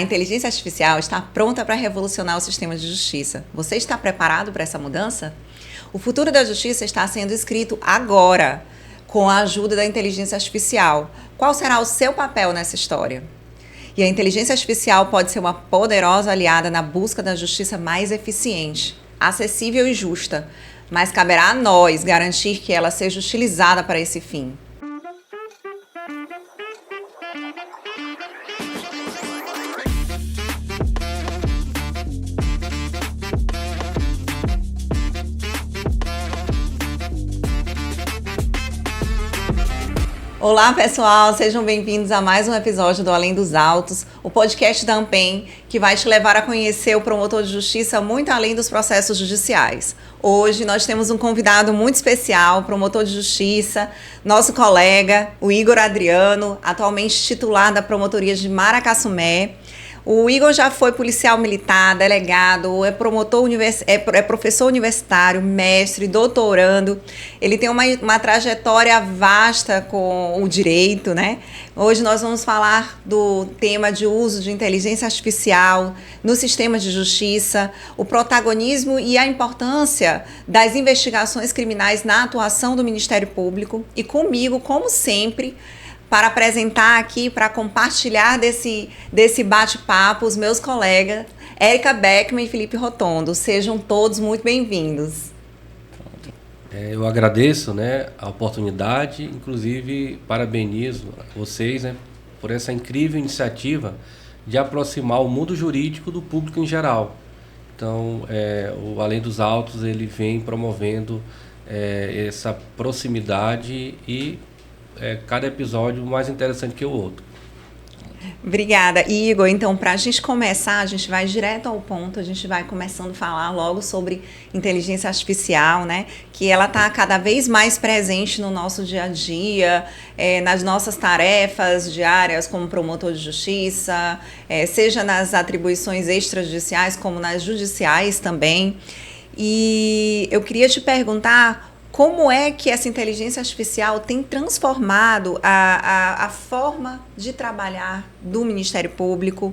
A inteligência artificial está pronta para revolucionar o sistema de justiça. Você está preparado para essa mudança? O futuro da justiça está sendo escrito agora, com a ajuda da inteligência artificial. Qual será o seu papel nessa história? E a inteligência artificial pode ser uma poderosa aliada na busca da justiça mais eficiente, acessível e justa, mas caberá a nós garantir que ela seja utilizada para esse fim. Olá pessoal, sejam bem-vindos a mais um episódio do Além dos Autos, o podcast da Ampem, que vai te levar a conhecer o promotor de justiça muito além dos processos judiciais. Hoje nós temos um convidado muito especial, promotor de justiça, nosso colega, o Igor Adriano, atualmente titular da promotoria de Maracassumé. O Igor já foi policial militar, delegado, é promotor é professor universitário, mestre, doutorando. Ele tem uma trajetória vasta com o direito, né? Hoje nós vamos falar do tema de uso de inteligência artificial no sistema de justiça, o protagonismo e a importância das investigações criminais na atuação do Ministério Público. E comigo, como sempre, para apresentar aqui, para compartilhar desse bate-papo, os meus colegas, Érica Beckman e Felipe Rotondo. Sejam todos muito bem-vindos. Eu agradeço, a oportunidade, inclusive parabenizo vocês, por essa incrível iniciativa de aproximar o mundo jurídico do público em geral. Então, o Além dos Autos, ele vem promovendo essa proximidade e cada episódio mais interessante que o outro. Obrigada, Igor. Então, para a gente começar, a gente vai direto ao ponto, a gente vai começando a falar logo sobre inteligência artificial, que ela está cada vez mais presente no nosso dia a dia, nas nossas tarefas diárias como promotor de justiça, seja nas atribuições extrajudiciais como nas judiciais também. E eu queria te perguntar como é que essa inteligência artificial tem transformado a forma de trabalhar do Ministério Público,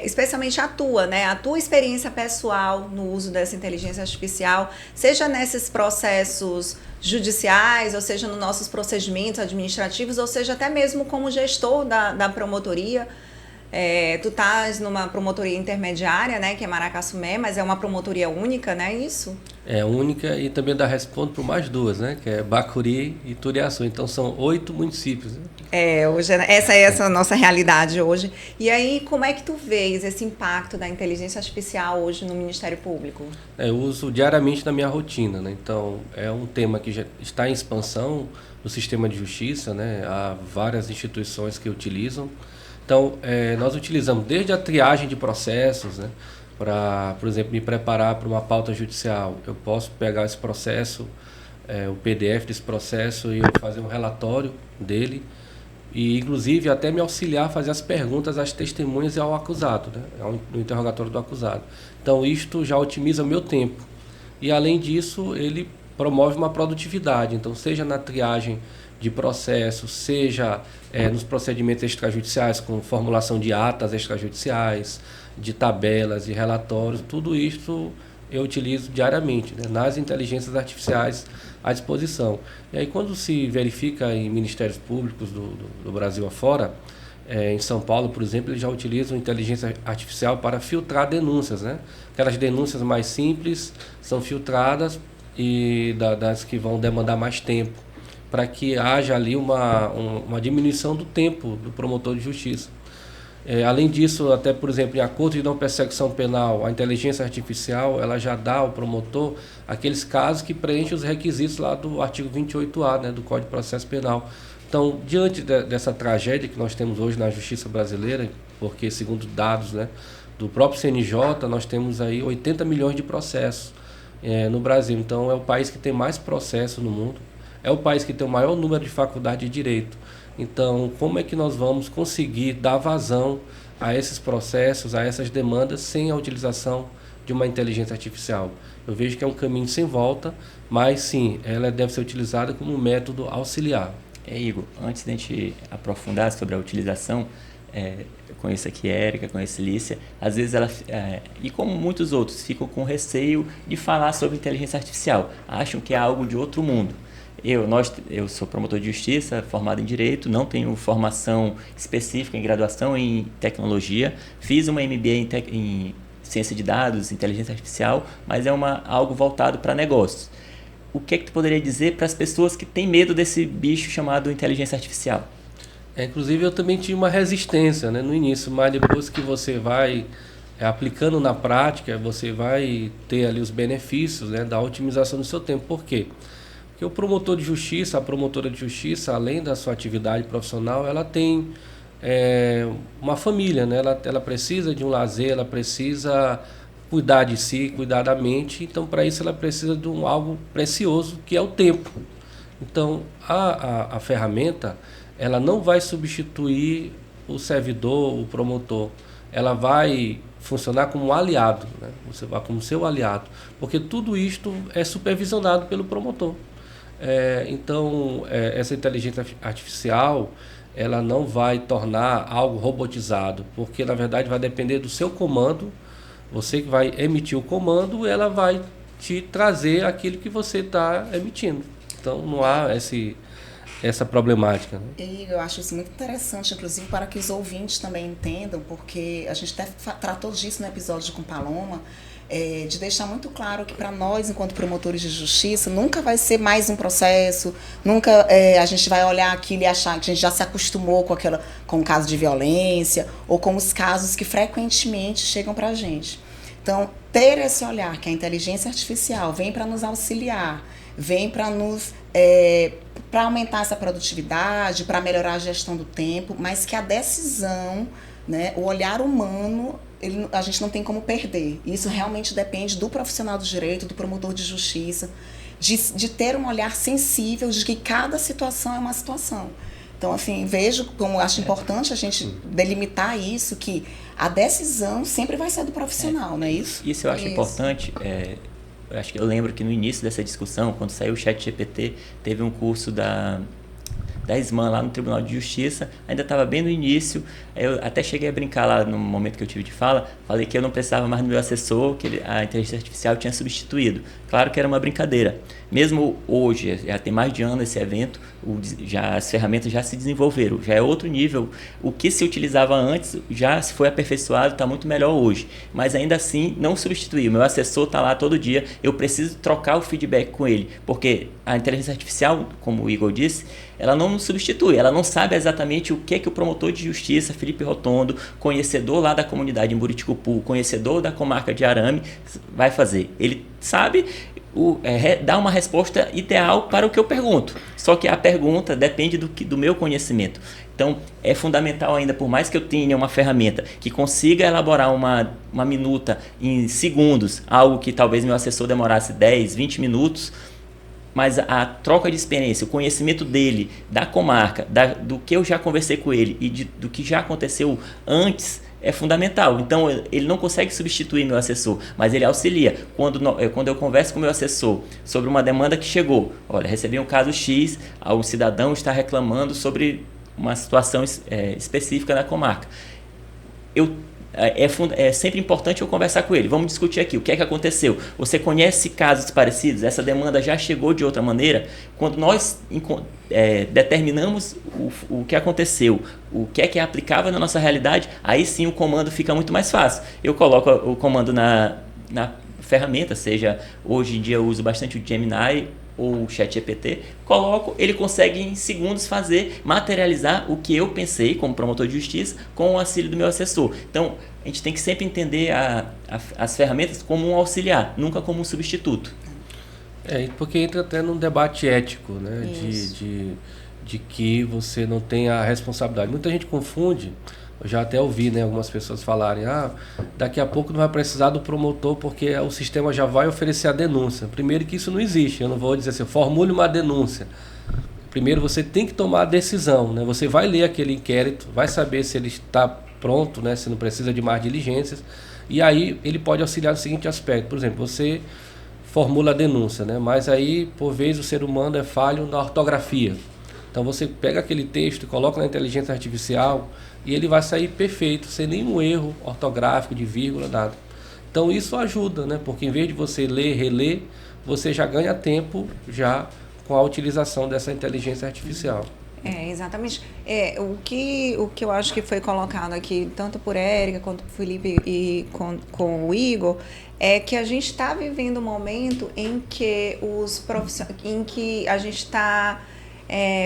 especialmente a tua experiência pessoal no uso dessa inteligência artificial, seja nesses processos judiciais, ou seja nos nossos procedimentos administrativos, ou seja até mesmo como gestor da promotoria. Tu estás numa promotoria intermediária, que é Maracassumé, mas é uma promotoria única, não é isso? É única e também dá respondo por mais duas, que é Bacuri e Turiaçu. Então são 8 municípios. Hoje, essa é a nossa realidade hoje. E aí, como é que tu vês esse impacto da inteligência artificial hoje no Ministério Público? Eu uso diariamente na minha rotina, Então é um tema que já está em expansão no sistema de justiça, Há várias instituições que utilizam. Então, nós utilizamos desde a triagem de processos, para, por exemplo, me preparar para uma pauta judicial. Eu posso pegar esse processo, o PDF desse processo, e eu fazer um relatório dele, e inclusive até me auxiliar a fazer as perguntas às testemunhas e ao acusado, no interrogatório do acusado. Então, isto já otimiza o meu tempo. E, além disso, ele promove uma produtividade. Então, seja na triagem de processos, seja nos procedimentos extrajudiciais, com formulação de atas extrajudiciais, de tabelas e relatórios, tudo isso eu utilizo diariamente, nas inteligências artificiais à disposição. E aí, quando se verifica em ministérios públicos do Brasil afora, em São Paulo, por exemplo, eles já utilizam inteligência artificial para filtrar denúncias, Aquelas denúncias mais simples são filtradas e das que vão demandar mais tempo, para que haja ali uma diminuição do tempo do promotor de justiça. Além disso, até, por exemplo, em acordo de não persecução penal, a inteligência artificial ela já dá ao promotor aqueles casos que preenchem os requisitos lá do artigo 28A, do Código de Processo Penal. Então, diante dessa tragédia que nós temos hoje na justiça brasileira, porque, segundo dados do próprio CNJ, nós temos aí 80 milhões de processos no Brasil. Então, é o país que tem mais processos no mundo. É o país que tem o maior número de faculdade de direito. Então, como é que nós vamos conseguir dar vazão a esses processos, a essas demandas, sem a utilização de uma inteligência artificial? Eu vejo que é um caminho sem volta, mas sim, ela deve ser utilizada como um método auxiliar. Igor, antes de a gente aprofundar sobre a utilização, Eu conheço aqui a Érica, conheço a Lícia, às vezes ela, e como muitos outros, ficam com receio de falar sobre inteligência artificial, acham que é algo de outro mundo. Eu sou promotor de justiça, formado em Direito, não tenho formação específica em graduação em Tecnologia, fiz uma MBA em Ciência de Dados, Inteligência Artificial, mas é algo voltado para negócios. O que é que tu poderia dizer para as pessoas que têm medo desse bicho chamado inteligência artificial? Inclusive, eu também tinha uma resistência, né, no início, mas depois que você vai aplicando na prática, você vai ter ali os benefícios, né, da otimização do seu tempo. Por quê? Porque o promotor de justiça, a promotora de justiça, além da sua atividade profissional, ela tem uma família, né? Ela precisa de um lazer, ela precisa cuidar de si, cuidar da mente. Então, para isso, ela precisa de algo precioso, que é o tempo. Então, a ferramenta, ela não vai substituir o servidor, o promotor. Ela vai funcionar como um aliado, né? Você vai como seu aliado, porque tudo isto é supervisionado pelo promotor. Então, essa inteligência artificial, ela não vai tornar algo robotizado, porque na verdade vai depender do seu comando. Você que vai emitir o comando, ela vai te trazer aquilo que você está emitindo. Então não há essa problemática, né? E eu acho isso muito interessante, inclusive para que os ouvintes também entendam, porque a gente até tratou disso no episódio com Paloma, de deixar muito claro que para nós, enquanto promotores de justiça, nunca vai ser mais um processo, nunca a gente vai olhar aquilo e achar que a gente já se acostumou com o caso de violência ou com os casos que frequentemente chegam para a gente. Então, ter esse olhar que a inteligência artificial vem para nos auxiliar, vem para nos para aumentar essa produtividade, para melhorar a gestão do tempo, mas que a decisão, né, o olhar humano, a gente não tem como perder. Isso realmente depende do profissional do direito, do promotor de justiça, de ter um olhar sensível de que cada situação é uma situação. Então, assim, vejo como acho importante a gente delimitar isso, que a decisão sempre vai ser do profissional, não é isso? Isso eu acho importante. Eu lembro que no início dessa discussão, quando saiu o ChatGPT, teve um curso da SMAN lá no Tribunal de Justiça, ainda estava bem no início. Eu até cheguei a brincar lá no momento que eu tive de fala, falei que eu não precisava mais do meu assessor, que a inteligência artificial tinha substituído. Claro que era uma brincadeira. Mesmo hoje, já tem mais de ano esse evento, as ferramentas já se desenvolveram, já é outro nível. O que se utilizava antes já se foi aperfeiçoado, está muito melhor hoje. Mas ainda assim, não substituir. O meu assessor está lá todo dia, eu preciso trocar o feedback com ele, porque a inteligência artificial, como o Igor disse, ela não nos substitui, ela não sabe exatamente o que é que o promotor de justiça, Felipe Rotondo, conhecedor lá da comunidade em Buriticupu, conhecedor da comarca de Arame, vai fazer. Ele sabe dar uma resposta ideal para o que eu pergunto, só que a pergunta depende do meu conhecimento. Então, é fundamental ainda, por mais que eu tenha uma ferramenta que consiga elaborar uma minuta em segundos, algo que talvez meu assessor demorasse 10, 20 minutos, mas a troca de experiência, o conhecimento dele, da comarca, do que eu já conversei com ele e do que já aconteceu antes, é fundamental. Então, ele não consegue substituir meu assessor, mas ele auxilia. Quando eu converso com meu assessor sobre uma demanda que chegou, olha, recebi um caso X, o cidadão está reclamando sobre uma situação específica da comarca. É sempre importante eu conversar com ele. Vamos discutir aqui o que é que aconteceu. Você conhece casos parecidos? Essa demanda já chegou de outra maneira? Quando nós determinamos o que aconteceu, o que é aplicável na nossa realidade, aí sim o comando fica muito mais fácil. Eu coloco o comando na ferramenta, seja hoje em dia eu uso bastante o Gemini ou o ChatGPT, coloco, ele consegue em segundos materializar o que eu pensei como promotor de justiça com o auxílio do meu assessor. Então, a gente tem que sempre entender as ferramentas como um auxiliar, nunca como um substituto. Porque entra até num debate ético, né? De que você não tem a responsabilidade. Muita gente confunde. Eu já até ouvi, né, algumas pessoas falarem, daqui a pouco não vai precisar do promotor porque o sistema já vai oferecer a denúncia. Primeiro que isso não existe, eu não vou dizer assim, formule uma denúncia. Primeiro você tem que tomar a decisão, né? Você vai ler aquele inquérito, vai saber se ele está pronto, né, se não precisa de mais diligências, e aí ele pode auxiliar no seguinte aspecto, por exemplo, você formula a denúncia, né, mas aí por vezes o ser humano é falho na ortografia. Então você pega aquele texto e coloca na inteligência artificial e ele vai sair perfeito, sem nenhum erro ortográfico, de vírgula, nada. Então isso ajuda, né? Porque em vez de você ler, reler, você já ganha tempo já com a utilização dessa inteligência artificial. Exatamente. O que eu acho que foi colocado aqui, tanto por Érica quanto por Felipe e com o Igor, é que a gente está vivendo um momento em que em que a gente está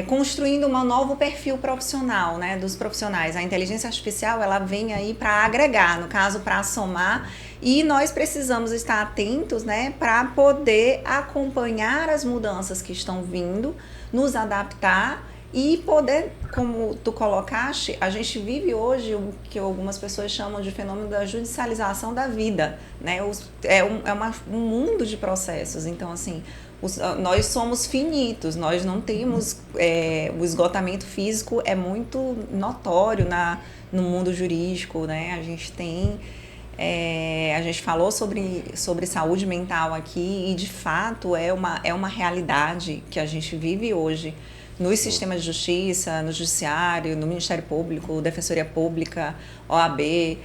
construindo um novo perfil profissional, né, dos profissionais. A inteligência artificial, ela vem aí para agregar, no caso, para somar, e nós precisamos estar atentos, né, para poder acompanhar as mudanças que estão vindo, nos adaptar e poder, como tu colocaste, a gente vive hoje o que algumas pessoas chamam de fenômeno da judicialização da vida, né? Um mundo de processos. Então, assim, nós somos finitos, nós não temos... o esgotamento físico é muito notório no mundo jurídico, né? A gente tem... a gente falou sobre saúde mental aqui e, de fato, é uma realidade que a gente vive hoje nos sistemas de justiça, no judiciário, no Ministério Público, Defensoria Pública, OAB,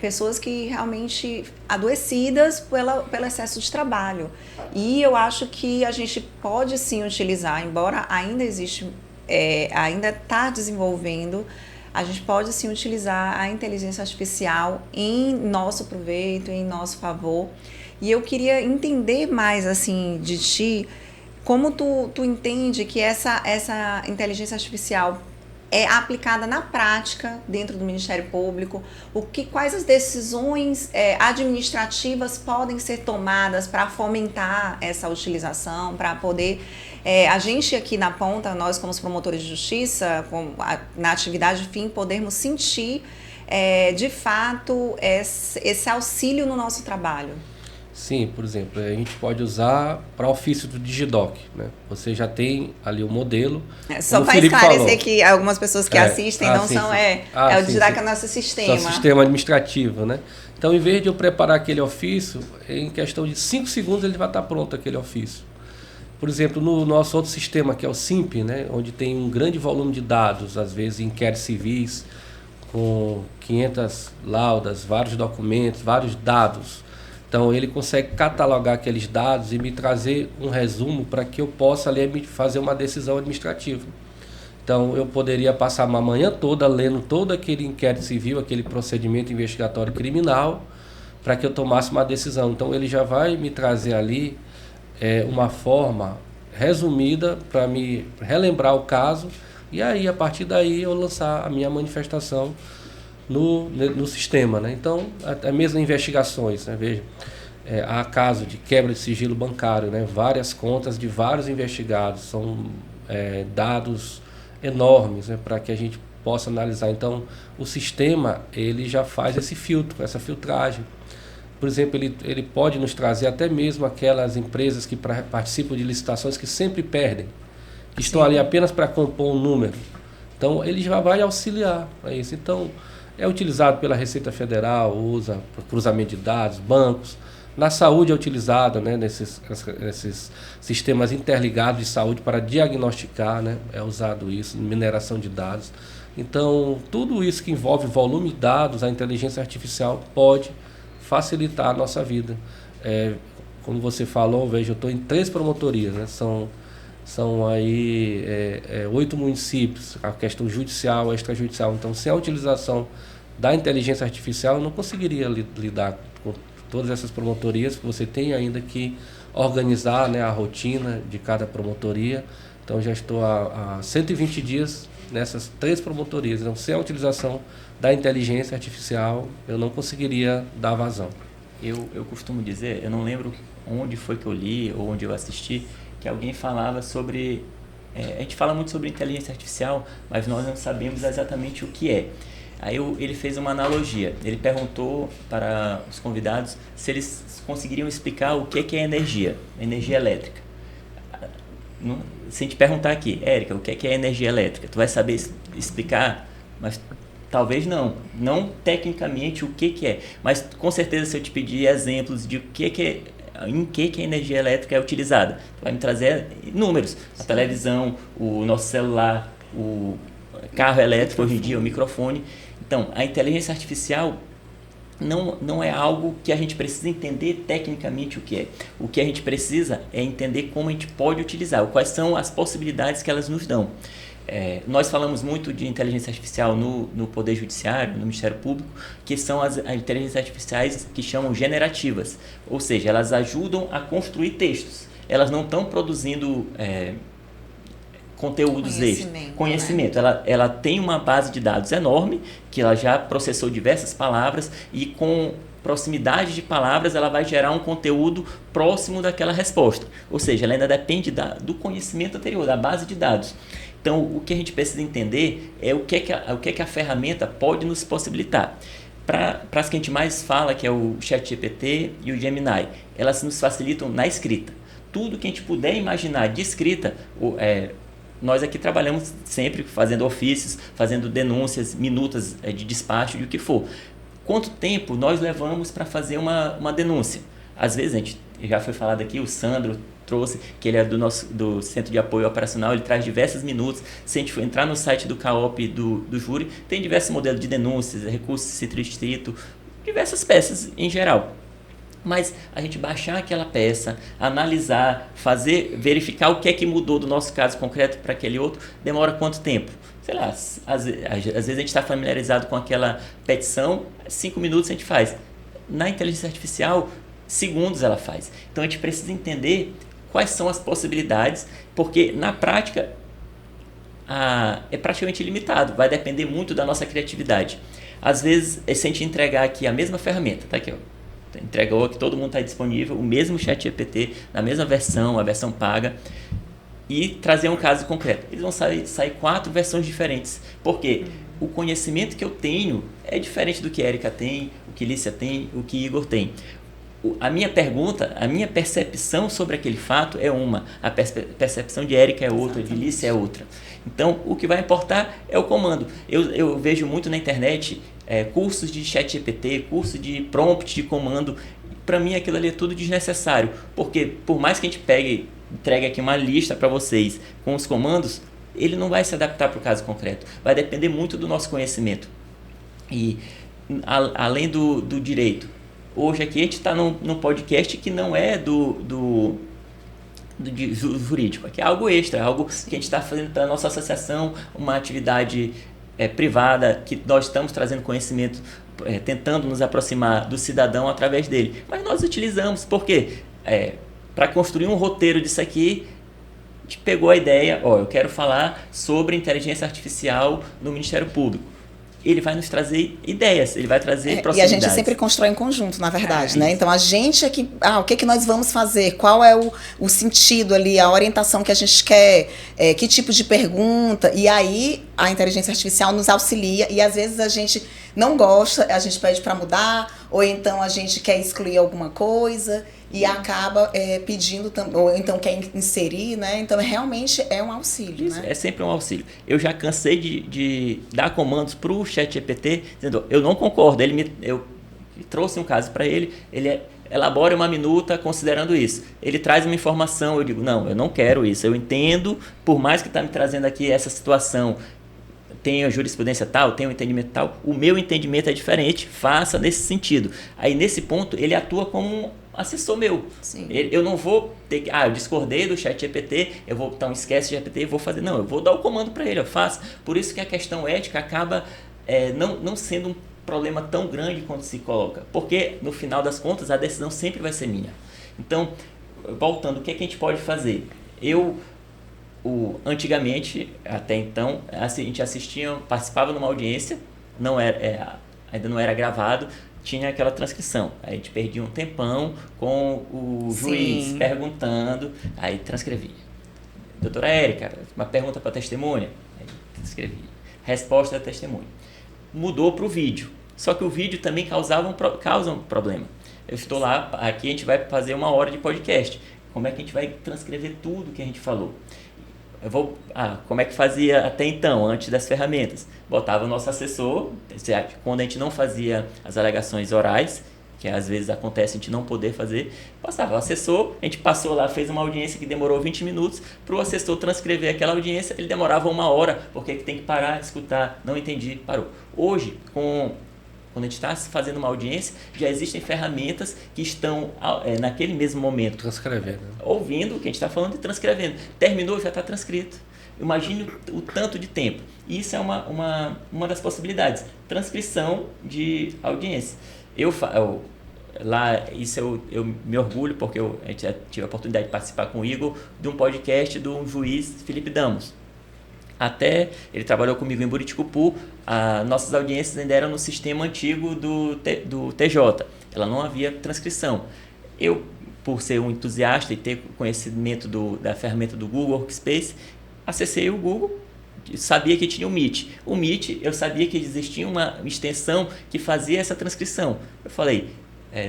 pessoas que realmente adoecidas pelo excesso de trabalho. E eu acho que a gente pode sim utilizar, embora ainda existe, ainda está desenvolvendo, a gente pode sim utilizar a inteligência artificial em nosso proveito, em nosso favor. E eu queria entender mais assim de ti, como tu entende que essa inteligência artificial é aplicada na prática dentro do Ministério Público? Quais as decisões administrativas podem ser tomadas para fomentar essa utilização, para poder... a gente aqui na ponta, nós como os promotores de justiça, na atividade fim, podermos sentir de fato esse auxílio no nosso trabalho. Sim, por exemplo, a gente pode usar para ofício do Digidoc, né? Você já tem ali o modelo. Só para esclarecer que algumas pessoas que assistem não sim, são... sim. O Digidoc é o nosso sistema. Nosso sistema administrativo, né? Então, em vez de eu preparar aquele ofício, em questão de 5 segundos ele vai estar pronto aquele ofício. Por exemplo, no nosso outro sistema, que é o SIMP, né? Onde tem um grande volume de dados, às vezes inquéritos civis, com 500 laudas, vários documentos, vários dados. Então, ele consegue catalogar aqueles dados e me trazer um resumo para que eu possa ali fazer uma decisão administrativa. Então, eu poderia passar uma manhã toda lendo todo aquele inquérito civil, aquele procedimento investigatório criminal, para que eu tomasse uma decisão. Então, ele já vai me trazer ali uma forma resumida para me relembrar o caso e aí, a partir daí, eu lançar a minha manifestação no sistema, né? Então, até mesmo investigações, né? Veja, há caso de quebra de sigilo bancário, né? Várias contas de vários investigados, são dados enormes, né? Para que a gente possa analisar. Então, o sistema ele já faz esse filtro, essa filtragem. Por exemplo, ele pode nos trazer até mesmo aquelas empresas que participam de licitações que sempre perdem, que estão ali apenas para compor um número. Então, ele já vai auxiliar para isso. Então, é utilizado pela Receita Federal, usa para cruzamento de dados, bancos. Na saúde é utilizado, né, nesses sistemas interligados de saúde para diagnosticar, né, é usado isso, mineração de dados. Então, tudo isso que envolve volume de dados, a inteligência artificial pode facilitar a nossa vida. Como você falou, veja, eu estou em 3 promotorias, né, são aí 8 municípios, a questão judicial, extrajudicial. Então, sem a utilização da inteligência artificial, eu não conseguiria lidar com todas essas promotorias, porque você tem ainda que organizar, né, a rotina de cada promotoria. Então, já estou há 120 dias nessas 3 promotorias. Então, sem a utilização da inteligência artificial, eu não conseguiria dar vazão. Eu costumo dizer, eu não lembro onde foi que eu li ou onde eu assisti, que alguém falava sobre... a gente fala muito sobre inteligência artificial, mas nós não sabemos exatamente o que é. Aí ele fez uma analogia. Ele perguntou para os convidados se eles conseguiriam explicar o que é energia elétrica. Se a gente perguntar aqui, Érica, o que é energia elétrica? Tu vai saber explicar, mas talvez não tecnicamente o que é. Mas com certeza se eu te pedir exemplos de o que é em que a energia elétrica é utilizada. Vai me trazer números, a televisão, o nosso celular, o carro elétrico hoje em dia, o microfone. Então, a inteligência artificial não é algo que a gente precisa entender tecnicamente o que é. O que a gente precisa é entender como a gente pode utilizar, quais são as possibilidades que elas nos dão. Nós falamos muito de inteligência artificial no Poder Judiciário, no Ministério Público, que são as inteligências artificiais que chamam generativas, ou seja, elas ajudam a construir textos. Elas não estão produzindo conteúdos conhecimento. Né? Ela tem uma base de dados enorme, que ela já processou diversas palavras, e com proximidade de palavras ela vai gerar um conteúdo próximo daquela resposta. Ou seja, ela ainda depende do conhecimento anterior, da base de dados. Então, o que a gente precisa entender é o que é que a ferramenta pode nos possibilitar. Para as que a gente mais fala, que é o ChatGPT e o Gemini, elas nos facilitam na escrita. Tudo que a gente puder imaginar de escrita, nós aqui trabalhamos sempre fazendo ofícios, fazendo denúncias, minutas de despacho, de o que for. Quanto tempo nós levamos para fazer uma denúncia? Às vezes, a gente já foi falado aqui, o Sandro trouxe, que ele é do Centro de Apoio Operacional, ele traz diversos minutos. Se a gente for entrar no site do CAOP do júri, tem diversos modelos de denúncias, recursos distrito, diversas peças em geral. Mas a gente baixar aquela peça, analisar, verificar o que é que mudou do nosso caso concreto para aquele outro, demora quanto tempo? Sei lá, às vezes a gente está familiarizado com aquela petição, 5 minutos a gente faz. Na inteligência artificial, segundos ela faz. Então a gente precisa entender quais são as possibilidades, porque na prática é praticamente ilimitado, vai depender muito da nossa criatividade. Às vezes, se a gente entregar aqui a mesma ferramenta, tá aqui, ó, entregou que todo mundo está disponível, o mesmo ChatGPT, na mesma versão, a versão paga, e trazer um caso concreto. Eles vão sair 4 versões diferentes, porque o conhecimento que eu tenho é diferente do que a Érica tem, o que Lícia tem, o que Igor tem. A minha pergunta, a minha percepção sobre aquele fato é uma, a percepção de Érica é outra, de Lícia é outra. Então, o que vai importar é o comando. Eu vejo muito na internet cursos de ChatGPT, curso de prompt de comando. Para mim, aquilo ali é tudo desnecessário, porque por mais que a gente entregue aqui uma lista para vocês com os comandos, ele não vai se adaptar para o caso concreto. Vai depender muito do nosso conhecimento. E, além do direito, hoje aqui a gente está num podcast que não é do jurídico, que é algo extra, algo que a gente está fazendo da nossa associação, uma atividade privada, que nós estamos trazendo conhecimento, tentando nos aproximar do cidadão através dele. Mas nós utilizamos, por quê? Para construir um roteiro disso aqui, a gente pegou a ideia, eu quero falar sobre inteligência artificial no Ministério Público. Ele vai nos trazer ideias, ele vai trazer proximidades. E a gente sempre constrói em conjunto, na verdade, né? Então, a gente aqui, o que nós vamos fazer? Qual é o sentido ali, a orientação que a gente quer, que tipo de pergunta? E aí, a inteligência artificial nos auxilia e, às vezes, a gente não gosta, a gente pede para mudar, ou então a gente quer excluir alguma coisa e acaba pedindo, ou então quer inserir, né? Então, realmente é um auxílio, Isso, né? É sempre um auxílio. Eu já cansei de dar comandos para o ChatGPT, dizendo, eu não concordo. Eu trouxe um caso para ele elabora uma minuta considerando isso. Ele traz uma informação, eu digo, não, eu não quero isso. Eu entendo, por mais que está me trazendo aqui essa situação, tem a jurisprudência tal, tem o entendimento tal, o meu entendimento é diferente, faça nesse sentido. Aí, nesse ponto, ele atua como um assessor meu. Sim. Eu não vou ter que, eu discordei do ChatGPT, então esquece o GPT e vou fazer. Não, eu vou dar o comando para ele, eu faço. Por isso que a questão ética acaba não sendo um problema tão grande quanto se coloca. Porque, no final das contas, a decisão sempre vai ser minha. Então, voltando, o que a gente pode fazer? Antigamente, até então, a gente participava numa audiência, ainda não era gravado, tinha aquela transcrição. Aí a gente perdia um tempão com o juiz perguntando, aí transcrevia. Doutora Érica, uma pergunta para a testemunha, aí transcrevia. Resposta da testemunha. Mudou para o vídeo, só que o vídeo também causa um problema. Eu estou lá, aqui a gente vai fazer 1 hora de podcast. Como é que a gente vai transcrever tudo que a gente falou? Como é que fazia até então, antes das ferramentas? Botava o nosso assessor, quando a gente não fazia as alegações orais, que às vezes acontece a gente não poder fazer, passava o assessor, a gente passou lá, fez uma audiência que demorou 20 minutos, para o assessor transcrever aquela audiência, ele demorava 1 hora, porque tem que parar, escutar, não entendi, parou. Hoje, quando a gente está fazendo uma audiência, já existem ferramentas que estão naquele mesmo momento Transcrevendo. ouvindo o que a gente está falando e transcrevendo. Terminou, já está transcrito. Imagine o tanto de tempo. Isso é uma das possibilidades. Transcrição de audiência. Eu me orgulho porque eu já tive a oportunidade de participar com o Igor de um podcast do juiz Felipe Damos. Até ele trabalhou comigo em Buriticupu, nossas audiências ainda eram no sistema antigo do TJ. Ela não havia transcrição. Eu, por ser um entusiasta e ter conhecimento da ferramenta do Google Workspace, acessei o Google, sabia que tinha o Meet. O Meet, eu sabia que existia uma extensão que fazia essa transcrição. Eu falei,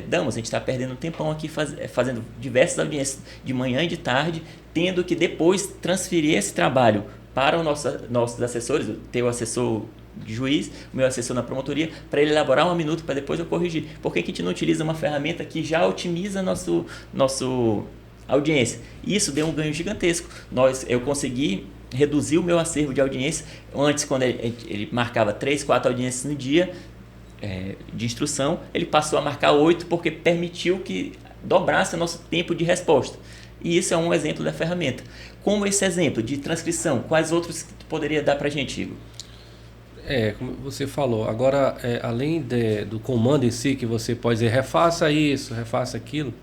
Damos, a gente está perdendo um tempão aqui fazendo diversas audiências de manhã e de tarde, tendo que depois transferir esse trabalho para os nossos assessores, o teu assessor de juiz, o meu assessor na promotoria, para ele elaborar 1 minuto para depois eu corrigir. Por que a gente não utiliza uma ferramenta que já otimiza nosso audiência? Isso deu um ganho gigantesco. Eu consegui reduzir o meu acervo de audiência. Antes, quando ele marcava 3, 4 audiências no dia de instrução, ele passou a marcar 8 porque permitiu que dobrasse o nosso tempo de resposta. E isso é um exemplo da ferramenta. Como esse exemplo de transcrição, quais outros que tu poderia dar para a gente, Igor? Como você falou, agora, além do comando em si, que você pode dizer, refaça isso, refaça aquilo,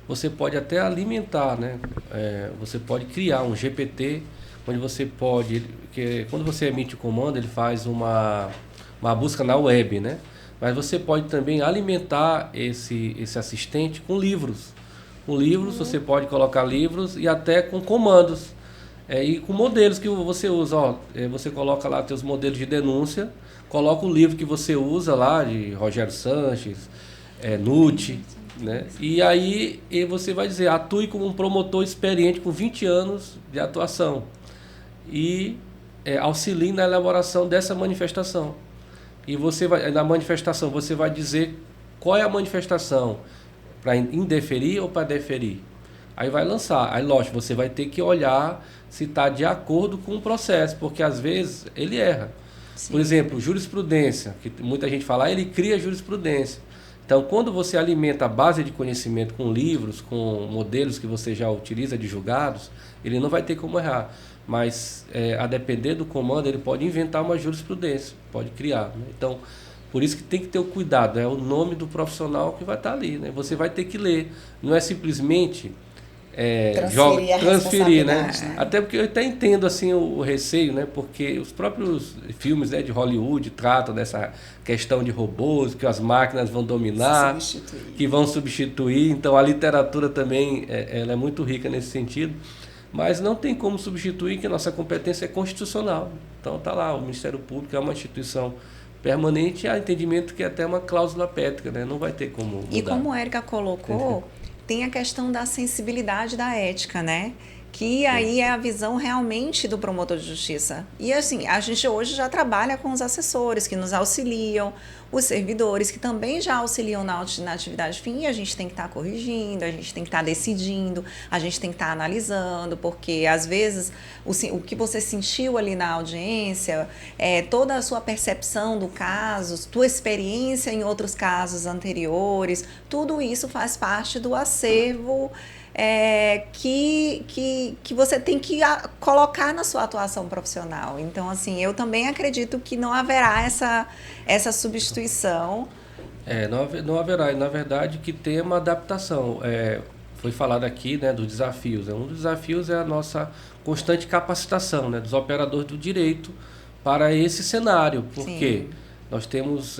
você pode até alimentar, né? Você pode criar um GPT, onde você pode, quando você emite o comando, ele faz uma busca na web, né? Mas você pode também alimentar esse assistente com livros. Com livros, você pode colocar livros e até com comandos. E com modelos que você usa. Você coloca lá seus modelos de denúncia, coloca o livro que você usa lá, de Rogério Sanches, Nutti, né? E aí você vai dizer, atue como um promotor experiente com 20 anos de atuação. E auxilie na elaboração dessa manifestação. E na manifestação, você vai dizer qual é a manifestação, para indeferir ou para deferir. Aí vai lançar. Aí, lógico, você vai ter que olhar se está de acordo com o processo, porque às vezes ele erra. Sim. Por exemplo, jurisprudência, que muita gente fala, ele cria jurisprudência. Então, quando você alimenta a base de conhecimento com livros, com modelos que você já utiliza de julgados, ele não vai ter como errar. Mas, a depender do comando, ele pode inventar uma jurisprudência, pode criar, né? Então, por isso que tem que ter o cuidado, é o nome do profissional que vai estar ali, né? Você vai ter que ler, não é simplesmente transferir, né? Até porque eu até entendo assim o receio, né? Porque os próprios filmes, né, de Hollywood tratam dessa questão de robôs, que as máquinas vão dominar, que vão substituir. Então a literatura também ela é muito rica nesse sentido, mas não tem como substituir, que a nossa competência é constitucional. Então tá lá, o Ministério Público é uma instituição permanente, há entendimento que é até uma cláusula pétrica, né? Não vai ter como mudar. E como a Érica colocou, tem a questão da sensibilidade da ética, né? Que aí é a visão realmente do promotor de justiça. E assim, a gente hoje já trabalha com os assessores que nos auxiliam, os servidores que também já auxiliam na atividade fim, e a gente tem que estar corrigindo, a gente tem que estar decidindo, a gente tem que estar analisando, porque às vezes o que você sentiu ali na audiência, toda a sua percepção do caso, tua experiência em outros casos anteriores, tudo isso faz parte do acervo que você tem que colocar na sua atuação profissional. Então, assim, eu também acredito que não haverá essa substituição. Não haverá. E, na verdade, que tem uma adaptação. Foi falado aqui, né, dos desafios. Um dos desafios é a nossa constante capacitação, né, dos operadores do direito para esse cenário. Porque nós temos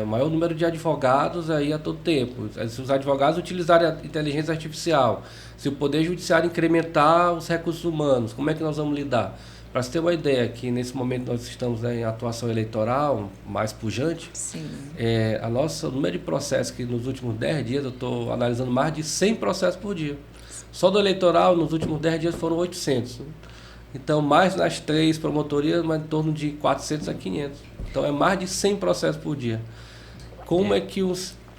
o maior número de advogados aí a todo tempo. Se os advogados utilizarem a inteligência artificial, se o Poder Judiciário incrementar os recursos humanos, como é que nós vamos lidar? Para você ter uma ideia, que nesse momento nós estamos em atuação eleitoral mais pujante, o número de processos que nos últimos 10 dias, eu estou analisando mais de 100 processos por dia. Só do eleitoral, nos últimos 10 dias foram 800. Então, mais nas 3 promotorias, mas em torno de 400 a 500. Então, é mais de 100 processos por dia. Como é que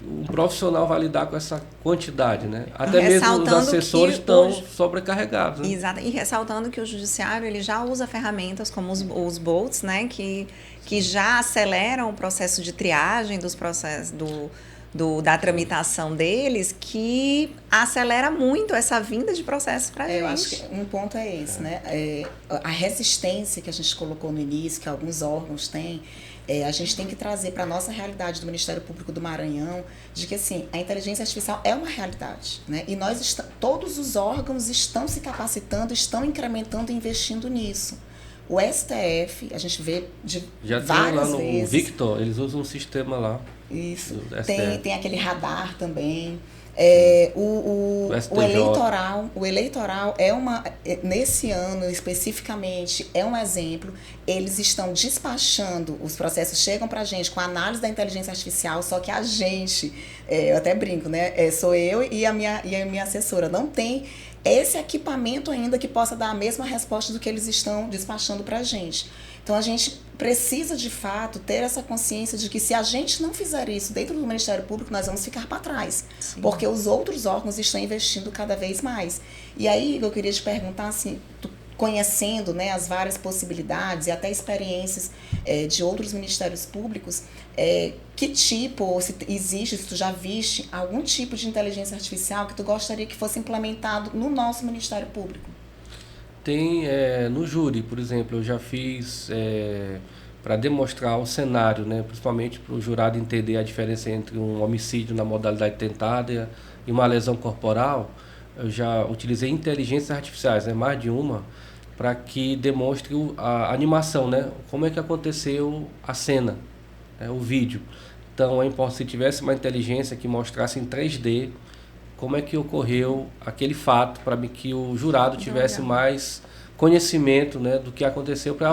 um profissional vai lidar com essa quantidade, né? Até mesmo os Ressaltando assessores que estão hoje- sobrecarregados. Né? Exato. E ressaltando que o judiciário ele já usa ferramentas como os bots, né, que já aceleram o processo de triagem dos processos da tramitação deles, que acelera muito essa vinda de processos para a gente. Eu acho que um ponto é esse, né? A resistência que a gente colocou no início, que alguns órgãos têm, a gente tem que trazer para a nossa realidade do Ministério Público do Maranhão, de que assim, a inteligência artificial é uma realidade, né? E todos os órgãos estão se capacitando, estão incrementando e investindo nisso. O STF, a gente vê Já tem várias lá no vezes. Victor, eles usam um sistema lá. Isso. Do STF. Tem aquele radar também. O STJ. eleitoral nesse ano especificamente, é um exemplo. Eles estão despachando, os processos chegam para a gente com a análise da inteligência artificial, só que a gente, eu até brinco, né? Sou eu e a minha assessora, não tem esse equipamento ainda que possa dar a mesma resposta do que eles estão despachando para a gente. Então, a gente precisa, de fato, ter essa consciência de que se a gente não fizer isso dentro do Ministério Público, nós vamos ficar para trás. Sim. Porque os outros órgãos estão investindo cada vez mais. E aí, eu queria te perguntar, assim, conhecendo, né, as várias possibilidades e até experiências de outros ministérios públicos, que tipo, ou se existe, se tu já viste, algum tipo de inteligência artificial que tu gostaria que fosse implementado no nosso Ministério Público? Tem no júri, por exemplo, eu já fiz para demonstrar o cenário, né, principalmente para o jurado entender a diferença entre um homicídio na modalidade tentada e uma lesão corporal. Eu já utilizei inteligências artificiais, né, mais de uma, para que demonstre a animação, né, como é que aconteceu a cena, o vídeo. Então, se tivesse uma inteligência que mostrasse em 3D como é que ocorreu aquele fato, para que o jurado tivesse mais conhecimento, né, do que aconteceu, para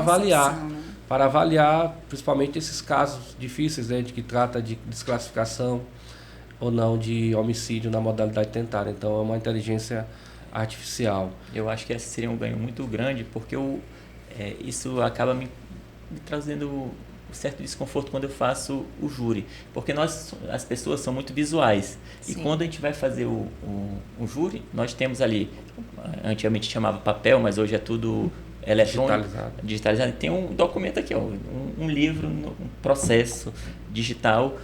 avaliar principalmente esses casos difíceis, né, de que trata de desclassificação ou não de homicídio na modalidade tentada. Então é uma inteligência artificial. Eu acho que esse seria um ganho muito grande, porque isso acaba me trazendo um certo desconforto quando eu faço o júri, porque as pessoas são muito visuais. Sim. E quando a gente vai fazer o júri, nós temos ali, antigamente chamava papel, mas hoje é tudo eletrônico, digitalizado. Tem um documento aqui, um livro, um processo digital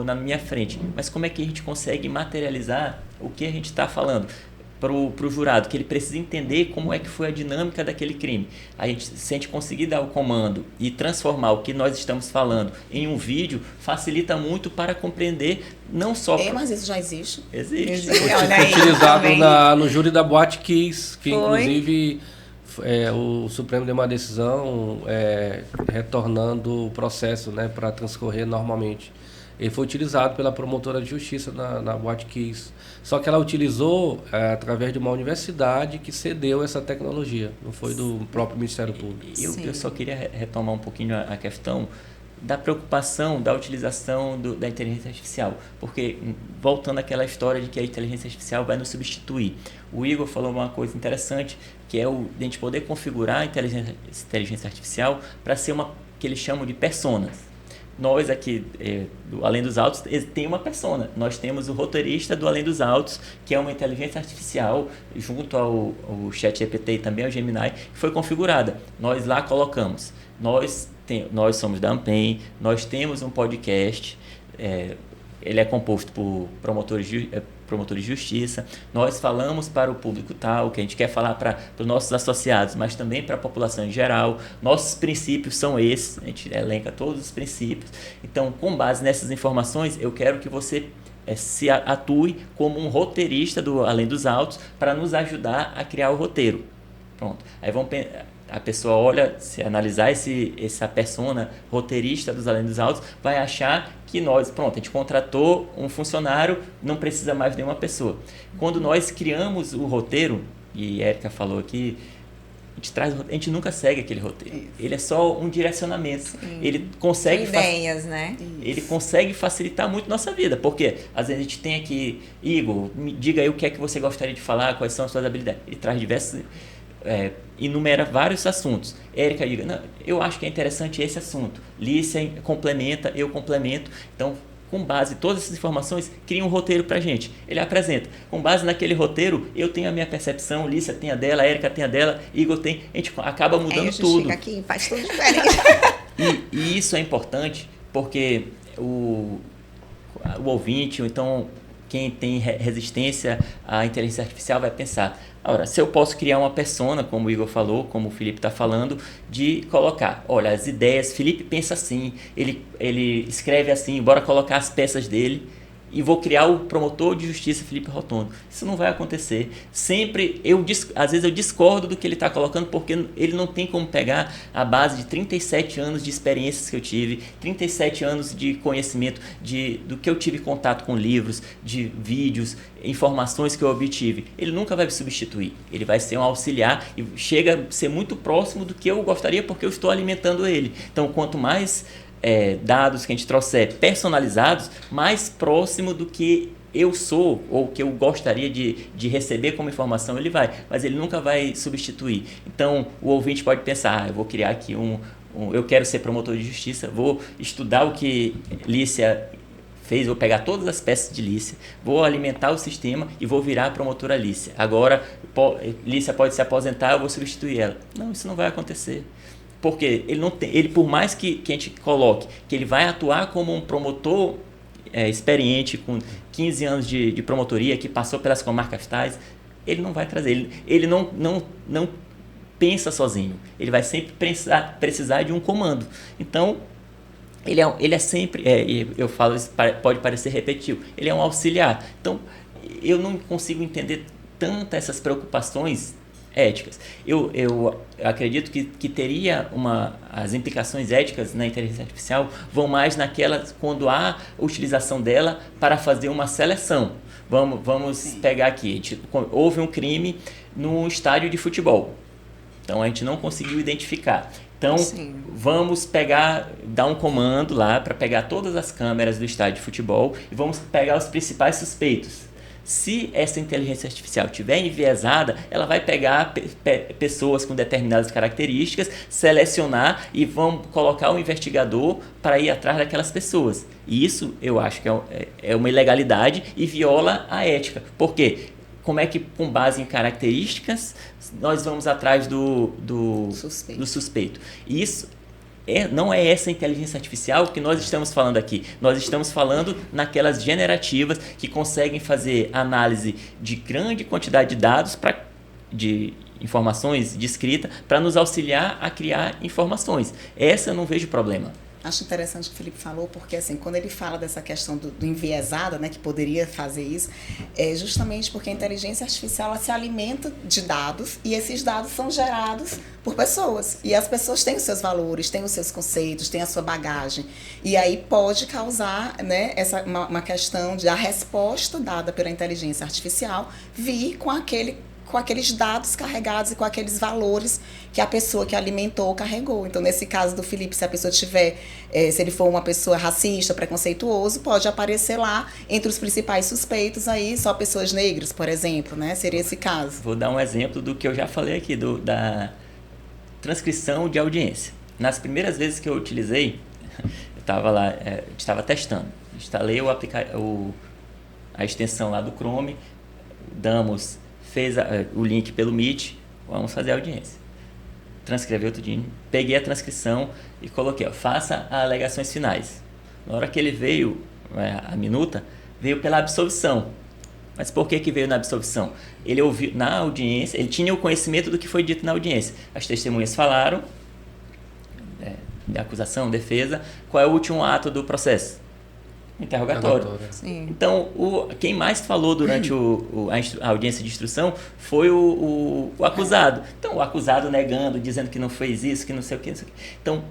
na minha frente. Mas como é que a gente consegue materializar o que a gente está falando para o jurado, que ele precisa entender como é que foi a dinâmica daquele crime? Se a gente conseguir dar o comando e transformar o que nós estamos falando em um vídeo, facilita muito para compreender, não só... Mas isso já existe? Existe. Olha aí, utilizado no júri da Boate Kiss, que inclusive o Supremo deu uma decisão retornando o processo, né, para transcorrer normalmente. Ele foi utilizado pela promotora de justiça na Boate Kiss. Só que ela utilizou através de uma universidade que cedeu essa tecnologia, não foi do próprio Ministério Público. Eu só queria retomar um pouquinho a questão da preocupação da utilização da inteligência artificial, porque voltando àquela história de que a inteligência artificial vai nos substituir, o Igor falou uma coisa interessante, que é a gente poder configurar a inteligência artificial para ser que eles chamam de personas. Nós aqui, do Além dos Autos, tem uma persona. Nós temos o roteirista do Além dos Autos, que é uma inteligência artificial, junto ao ChatGPT e também ao Gemini, que foi configurada. Nós lá colocamos. Nós somos da Ampem, nós temos um podcast, ele é composto por promotores de justiça. Nós falamos para o público tal, que a gente quer falar para os nossos associados, mas também para a população em geral. Nossos princípios são esses, a gente elenca todos os princípios. Então, com base nessas informações, eu quero que você se atue como um roteirista do Além dos Autos para nos ajudar a criar o roteiro. Pronto. Aí a pessoa olha, se analisar essa persona roteirista dos Além dos Autos, vai achar que a gente contratou um funcionário, não precisa mais de nenhuma pessoa. Quando nós criamos o roteiro, e a Érica falou aqui, a gente nunca segue aquele roteiro. Isso. Ele é só um direcionamento. Sim. Ele consegue ideias, né? Ele consegue facilitar muito nossa vida, porque às vezes a gente tem aqui, Igor, me diga aí o que é que você gostaria de falar, quais são as suas habilidades. Ele traz diversos... enumera vários assuntos. Érica diga, não, eu acho que é interessante esse assunto. Lícia complementa, eu complemento. Então, com base em todas essas informações, cria um roteiro para a gente. Ele apresenta. Com base naquele roteiro, eu tenho a minha percepção, Lícia tem a dela, a Érica tem a dela, Igor tem. A gente acaba mudando tudo. Chega aqui e faz tudo diferente. E isso é importante porque o ouvinte, ou então quem tem resistência à inteligência artificial vai pensar, ora, se eu posso criar uma persona, como o Igor falou, como o Felipe está falando, de colocar, olha, as ideias, Felipe pensa assim, ele escreve assim, bora colocar as peças dele e vou criar o promotor de justiça Felipe Rotondo. Isso não vai acontecer. Sempre, às vezes eu discordo do que ele está colocando, porque ele não tem como pegar a base de 37 anos de experiências que eu tive, 37 anos de conhecimento, do que eu tive contato com livros, de vídeos, informações que eu obtive. Ele nunca vai me substituir. Ele vai ser um auxiliar e chega a ser muito próximo do que eu gostaria, porque eu estou alimentando ele. Então, quanto mais dados que a gente trouxer personalizados, mais próximo do que eu sou ou que eu gostaria de receber como informação, ele vai, mas ele nunca vai substituir. Então o ouvinte pode pensar, eu vou criar aqui eu quero ser promotor de justiça, vou estudar o que Lícia fez, vou pegar todas as peças de Lícia, vou alimentar o sistema e vou virar a promotora Lícia. Agora Lícia pode se aposentar, eu vou substituir ela. Não, isso não vai acontecer. Porque ele por mais que a gente coloque que ele vai atuar como um promotor experiente, com 15 anos de promotoria, que passou pelas comarcas tais, ele não vai trazer. Ele não pensa sozinho. Ele vai sempre precisar de um comando. Então, ele é sempre, eu falo isso, pode parecer repetitivo, ele é um auxiliar. Então, eu não consigo entender tanto essas preocupações éticas. Eu acredito que teria as implicações éticas na inteligência artificial vão mais naquelas quando há utilização dela para fazer uma seleção. Vamos pegar aqui, houve um crime no estádio de futebol, então a gente não conseguiu identificar. Então, vamos dar um comando lá para pegar todas as câmeras do estádio de futebol e vamos pegar os principais suspeitos. Se essa inteligência artificial estiver enviesada, ela vai pegar pessoas com determinadas características, selecionar e vão colocar o investigador para ir atrás daquelas pessoas. E isso eu acho que é uma ilegalidade e viola a ética. Por quê? Como é que, com base em características, nós vamos atrás do suspeito? Isso não é essa inteligência artificial que nós estamos falando aqui. Nós estamos falando naquelas generativas que conseguem fazer análise de grande quantidade de dados, de informações de escrita, para nos auxiliar a criar informações. Essa eu não vejo problema. Acho interessante o que o Felipe falou, porque assim, quando ele fala dessa questão do enviesado, né, que poderia fazer isso, é justamente porque a inteligência artificial ela se alimenta de dados e esses dados são gerados por pessoas. E as pessoas têm os seus valores, têm os seus conceitos, têm a sua bagagem. E aí pode causar, né, uma questão de a resposta dada pela inteligência artificial vir com aqueles dados carregados e com aqueles valores que a pessoa que alimentou carregou. Então, nesse caso do Felipe, se a pessoa se ele for uma pessoa racista, preconceituoso, pode aparecer lá, entre os principais suspeitos aí, só pessoas negras, por exemplo, né? Seria esse caso. Vou dar um exemplo do que eu já falei aqui, da transcrição de audiência. Nas primeiras vezes que eu utilizei, eu estava lá, estava testando. Instalei a extensão lá do Chrome, fez o link pelo Meet, vamos fazer a audiência. Transcreveu tudinho, peguei a transcrição e coloquei, faça as alegações finais. Na hora que ele veio, a minuta, veio pela absolvição. Mas por que veio na absolvição? Ele ouviu na audiência, ele tinha o conhecimento do que foi dito na audiência. As testemunhas falaram, acusação, defesa, qual é o último ato do processo? Interrogatório. Sim. Então, quem mais falou durante a audiência de instrução foi o acusado. Então, o acusado negando, dizendo que não fez isso, que não sei o que, não sei o que. Então,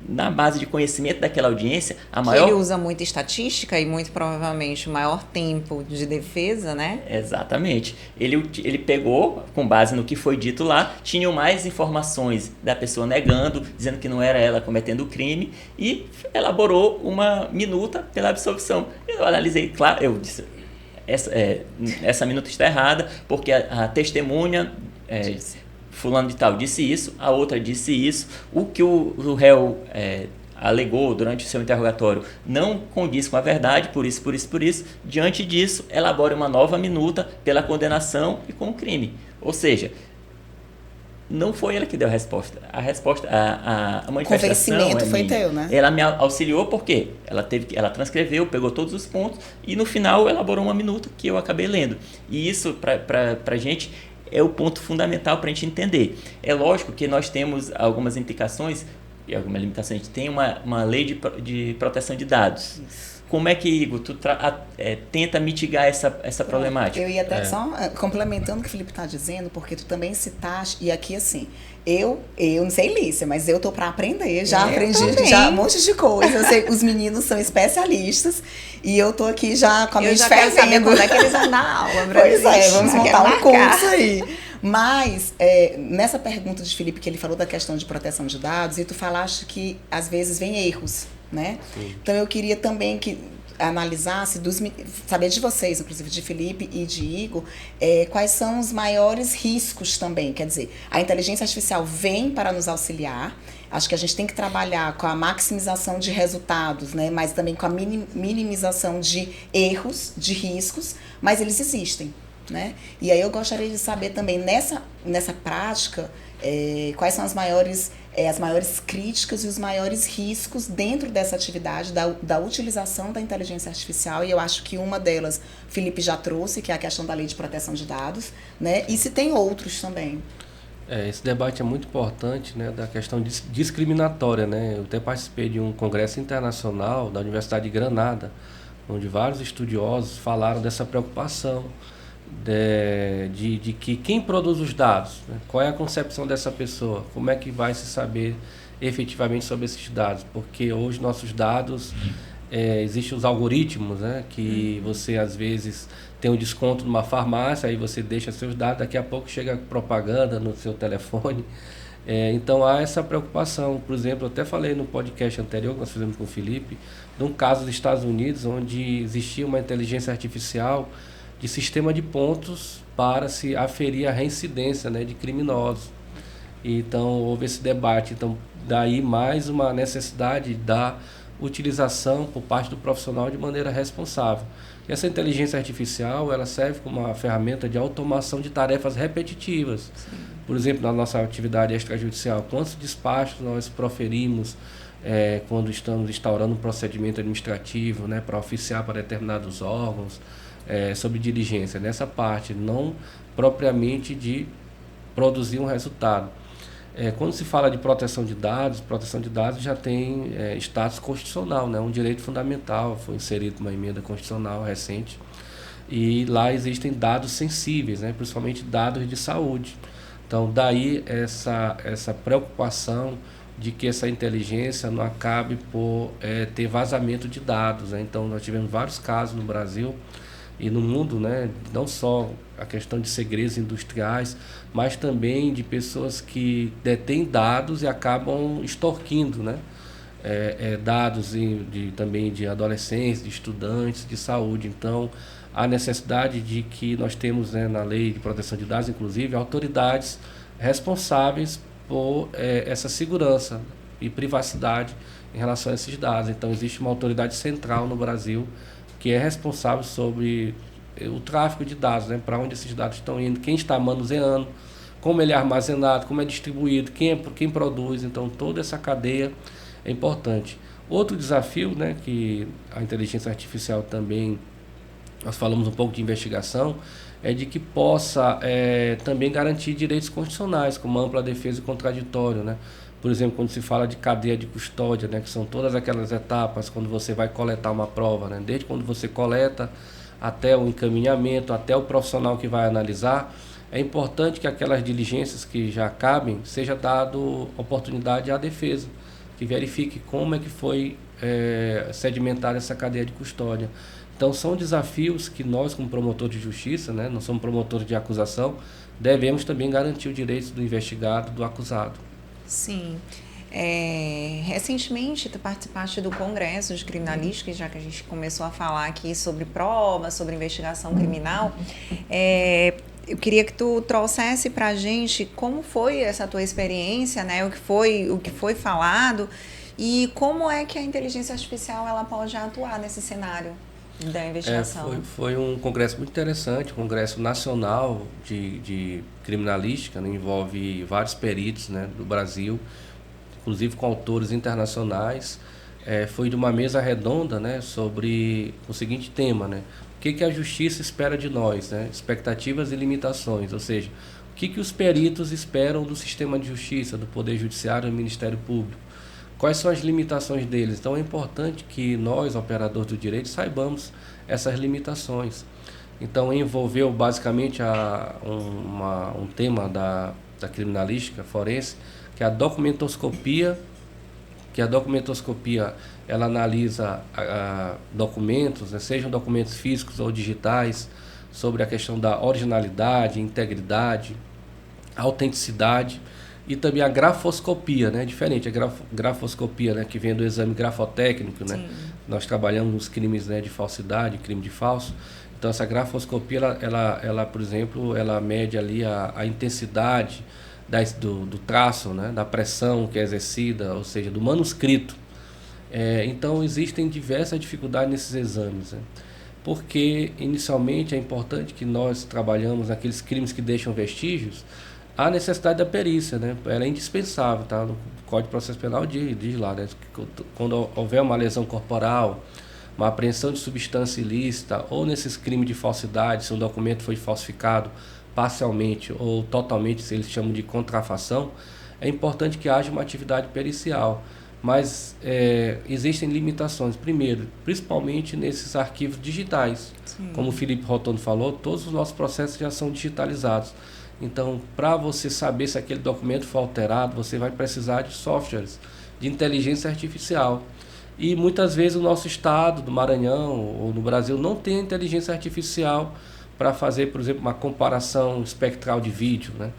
na base de conhecimento daquela audiência, ele usa muita estatística e muito provavelmente o maior tempo de defesa, né? Exatamente. Ele pegou, com base no que foi dito lá, tinham mais informações da pessoa negando, dizendo que não era ela cometendo o crime e elaborou uma minuta pela absolvição. Eu analisei, claro, eu disse, essa minuta está errada porque a testemunha... fulano de tal disse isso, a outra disse isso, o que o réu alegou durante o seu interrogatório não condiz com a verdade, por isso, diante disso, elabore uma nova minuta pela condenação e com o crime. Ou seja, não foi ela que deu a resposta. A manifestação convencimento foi teu, né? Ela me auxiliou porque ela transcreveu, pegou todos os pontos e no final elaborou uma minuta que eu acabei lendo. E isso, para a gente, é o ponto fundamental para a gente entender. É lógico que nós temos algumas implicações e alguma limitação. A gente tem uma lei de proteção de dados. Isso. Como é que, Igor, tu tenta mitigar essa problemática? Eu ia até só complementando o que o Felipe está dizendo, porque tu também citaste, e aqui assim, eu não sei, Lícia, mas eu tô para aprender, já aprendi já um monte de coisa, eu sei, os meninos são especialistas, e eu tô aqui já com a mente fervendo. Eu já quero saber quando é que eles vão dar aula. Pois é, vamos montar um curso aí. Mas, nessa pergunta de Felipe, que ele falou da questão de proteção de dados, e tu falaste que, às vezes, vem erros, né? Sim. Então, eu queria também que analisasse, saber de vocês, inclusive de Felipe e de Igor, quais são os maiores riscos também. Quer dizer, a inteligência artificial vem para nos auxiliar. Acho que a gente tem que trabalhar com a maximização de resultados, né? Mas também com a minimização de erros, de riscos, mas eles existem. Né? E aí eu gostaria de saber também nessa prática quais são as maiores críticas e os maiores riscos dentro dessa atividade da utilização da inteligência artificial, e eu acho que uma delas Felipe já trouxe, que é a questão da lei de proteção de dados, né? E se tem outros também. Esse debate é muito importante, né, da questão discriminatória, né? Eu até participei de um congresso internacional da Universidade de Granada, onde vários estudiosos falaram dessa preocupação de que quem produz os dados, né? Qual é a concepção dessa pessoa, como é que vai se saber efetivamente sobre esses dados, porque hoje nossos dados, existem os algoritmos, né? Que você às vezes tem um desconto numa farmácia, aí você deixa seus dados, daqui a pouco chega propaganda no seu telefone. Então há essa preocupação. Por exemplo, eu até falei no podcast anterior que nós fizemos com o Felipe, de um caso dos Estados Unidos, onde existia uma inteligência artificial de sistema de pontos para se aferir a reincidência, né, de criminosos. Então houve esse debate. Então daí mais uma necessidade da utilização por parte do profissional de maneira responsável. E essa inteligência artificial, ela serve como uma ferramenta de automação de tarefas repetitivas. Sim. Por exemplo, na nossa atividade extrajudicial, quantos despachos nós proferimos quando estamos instaurando um procedimento administrativo, né, para oficiar para determinados órgãos, sobre diligência, nessa parte, não propriamente de produzir um resultado. Quando se fala de proteção de dados já tem status constitucional, né? Um direito fundamental, foi inserido uma emenda constitucional recente, e lá existem dados sensíveis, né? Principalmente dados de saúde. Então, daí essa preocupação de que essa inteligência não acabe por ter vazamento de dados, né? Então, nós tivemos vários casos no Brasil e no mundo, né? Não só a questão de segredos industriais, mas também de pessoas que detêm dados e acabam extorquindo, né? Dados também de adolescentes, de estudantes, de saúde. Então, há necessidade de que nós temos, né, na lei de proteção de dados, inclusive, autoridades responsáveis por essa segurança e privacidade em relação a esses dados. Então, existe uma autoridade central no Brasil que é responsável sobre o tráfego de dados, né? Para onde esses dados estão indo, quem está manuseando, como ele é armazenado, como é distribuído, quem produz. Então, toda essa cadeia é importante. Outro desafio, né, que a inteligência artificial também, nós falamos um pouco de investigação, é de que possa também garantir direitos constitucionais, como ampla defesa e contraditório, né? Por exemplo, quando se fala de cadeia de custódia, né, que são todas aquelas etapas quando você vai coletar uma prova, né, desde quando você coleta até o encaminhamento, até o profissional que vai analisar, é importante que aquelas diligências que já cabem, seja dado oportunidade à defesa, que verifique como é que foi sedimentada essa cadeia de custódia. Então, são desafios que nós, como promotores de justiça, né, não somos promotores de acusação, devemos também garantir os direitos do investigado, do acusado. Sim. Recentemente, tu participaste do Congresso de Criminalística, já que a gente começou a falar aqui sobre provas, sobre investigação criminal. Eu queria que tu trouxesse para a gente como foi essa tua experiência, né? O que foi falado, E como é que a inteligência artificial ela pode atuar nesse cenário da investigação? Foi um congresso muito interessante, um congresso nacional de criminalística, né? Envolve vários peritos, né, do Brasil, inclusive com autores internacionais. Foi de uma mesa redonda, né, sobre o seguinte tema, né? O que a justiça espera de nós, né? Expectativas e limitações, ou seja, o que os peritos esperam do sistema de justiça, do Poder Judiciário e do Ministério Público. Quais são as limitações deles? Então é importante que nós, operadores do direito, saibamos essas limitações. Então envolveu basicamente um tema da criminalística forense, que é a documentoscopia, ela analisa documentos, né, sejam documentos físicos ou digitais, sobre a questão da originalidade, integridade, autenticidade, e também a grafoscopia, né, diferente, a grafoscopia, né, que vem do exame grafotécnico, né. Nós trabalhamos nos crimes, né, de falsidade, crime de falso. Então essa grafoscopia, ela por exemplo, ela mede ali a intensidade do traço, né, da pressão que é exercida, ou seja, do manuscrito. Então existem diversas dificuldades nesses exames, né, porque inicialmente é importante que nós trabalhamos naqueles crimes que deixam vestígios, a necessidade da perícia, né? Ela é indispensável, tá? No Código de Processo Penal diz lá, né? Quando houver uma lesão corporal, uma apreensão de substância ilícita, ou nesses crimes de falsidade, se um documento foi falsificado parcialmente ou totalmente, se eles chamam de contrafação, é importante que haja uma atividade pericial. Mas existem limitações. Primeiro, principalmente nesses arquivos digitais. Sim. Como o Felipe Rotondo falou, todos os nossos processos já são digitalizados. Então, para você saber se aquele documento foi alterado, você vai precisar de softwares de inteligência artificial. E muitas vezes o nosso estado, do Maranhão ou no Brasil, não tem inteligência artificial para fazer, por exemplo, uma comparação espectral de vídeo, né?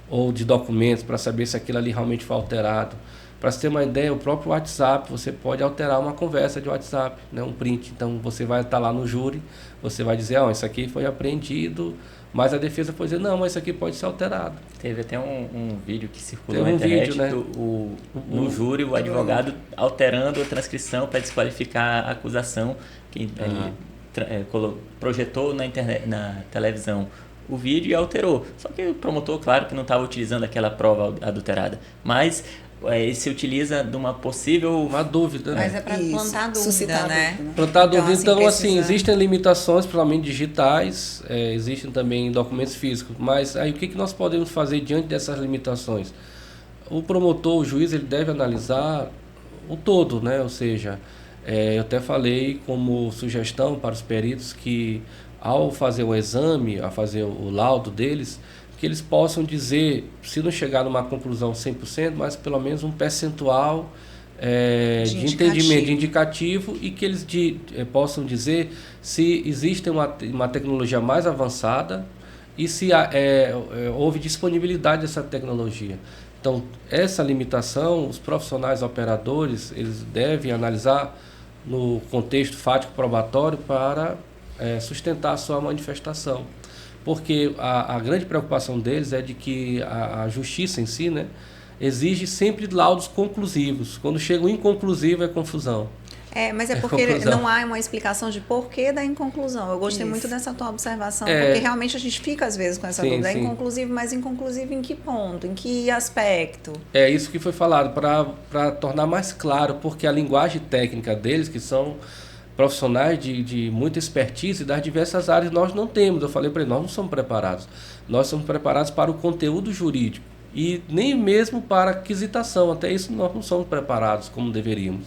Ou de documentos, para saber se aquilo ali realmente foi alterado. Para você ter uma ideia, o próprio WhatsApp, você pode alterar uma conversa de WhatsApp, né? Um print. Então, você vai estar lá no júri, você vai dizer, isso aqui foi apreendido, mas a defesa pode dizer, não, mas isso aqui pode ser alterado. Teve até um vídeo que circulou na internet, vídeo, né? No júri, o advogado alterando a transcrição para desqualificar a acusação que projetou na internet, na televisão o vídeo e alterou. Só que o promotor, claro, que não estava utilizando aquela prova adulterada, mas ele se utiliza de uma possível... Uma dúvida. Mas é para plantar dúvida, né? Plantar dúvida. Então, assim, existem limitações, principalmente digitais, existem também documentos físicos, mas aí o que nós podemos fazer diante dessas limitações? O promotor, o juiz, ele deve analisar o todo, né? Ou seja, eu até falei como sugestão para os peritos que, ao fazer o exame, a fazer o laudo deles, que eles possam dizer, se não chegar numa conclusão 100%, mas pelo menos um percentual de entendimento, de indicativo, e que eles possam dizer se existe uma tecnologia mais avançada e se houve disponibilidade dessa tecnologia. Então, essa limitação, os profissionais operadores, eles devem analisar no contexto fático probatório para sustentar a sua manifestação. Porque a grande preocupação deles é de que a justiça em si, né, exige sempre laudos conclusivos. Quando chega o inconclusivo é confusão. Mas porque não há uma explicação de porquê da inconclusão. Eu gostei muito dessa tua observação, porque realmente a gente fica às vezes com essa dúvida. É inconclusivo, mas inconclusivo em que ponto? Em que aspecto? É isso que foi falado, para tornar mais claro, porque a linguagem técnica deles, que são profissionais de muita expertise das diversas áreas, nós não temos. Eu falei para eles, nós não somos preparados. Nós somos preparados para o conteúdo jurídico e nem mesmo para aquisitação. Até isso nós não somos preparados como deveríamos.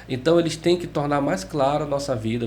Então eles têm que tornar mais clara a nossa vida.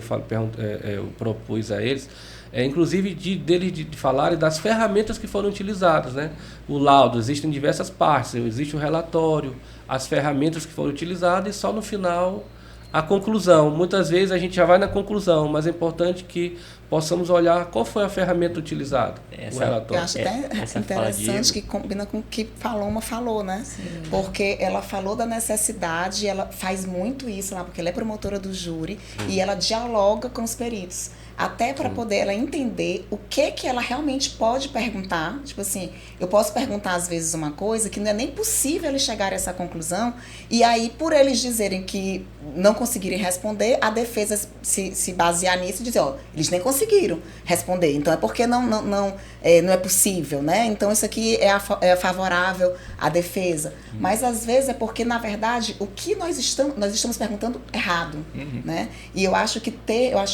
Eu propus a eles, inclusive de falarem das ferramentas que foram utilizadas, né? O laudo, existem diversas partes, existe o relatório, as ferramentas que foram utilizadas e só no final a conclusão. Muitas vezes a gente já vai na conclusão, mas é importante que possamos olhar qual foi a ferramenta utilizada, o relatório. Eu acho até interessante que combina com o que Paloma falou, né? Sim. Porque ela falou da necessidade, ela faz muito isso lá, porque ela é promotora do júri e ela dialoga com os peritos. até para poder ela entender o que ela realmente pode perguntar. Tipo assim, eu posso perguntar às vezes uma coisa que não é nem possível eles chegarem a essa conclusão, e aí por eles dizerem que não conseguirem responder, a defesa se basear nisso e dizer, ó, eles nem conseguiram responder, então é porque não é possível, né? Então isso aqui é favorável à defesa. Mas às vezes é porque, na verdade, o que nós estamos perguntando errado, né? E eu acho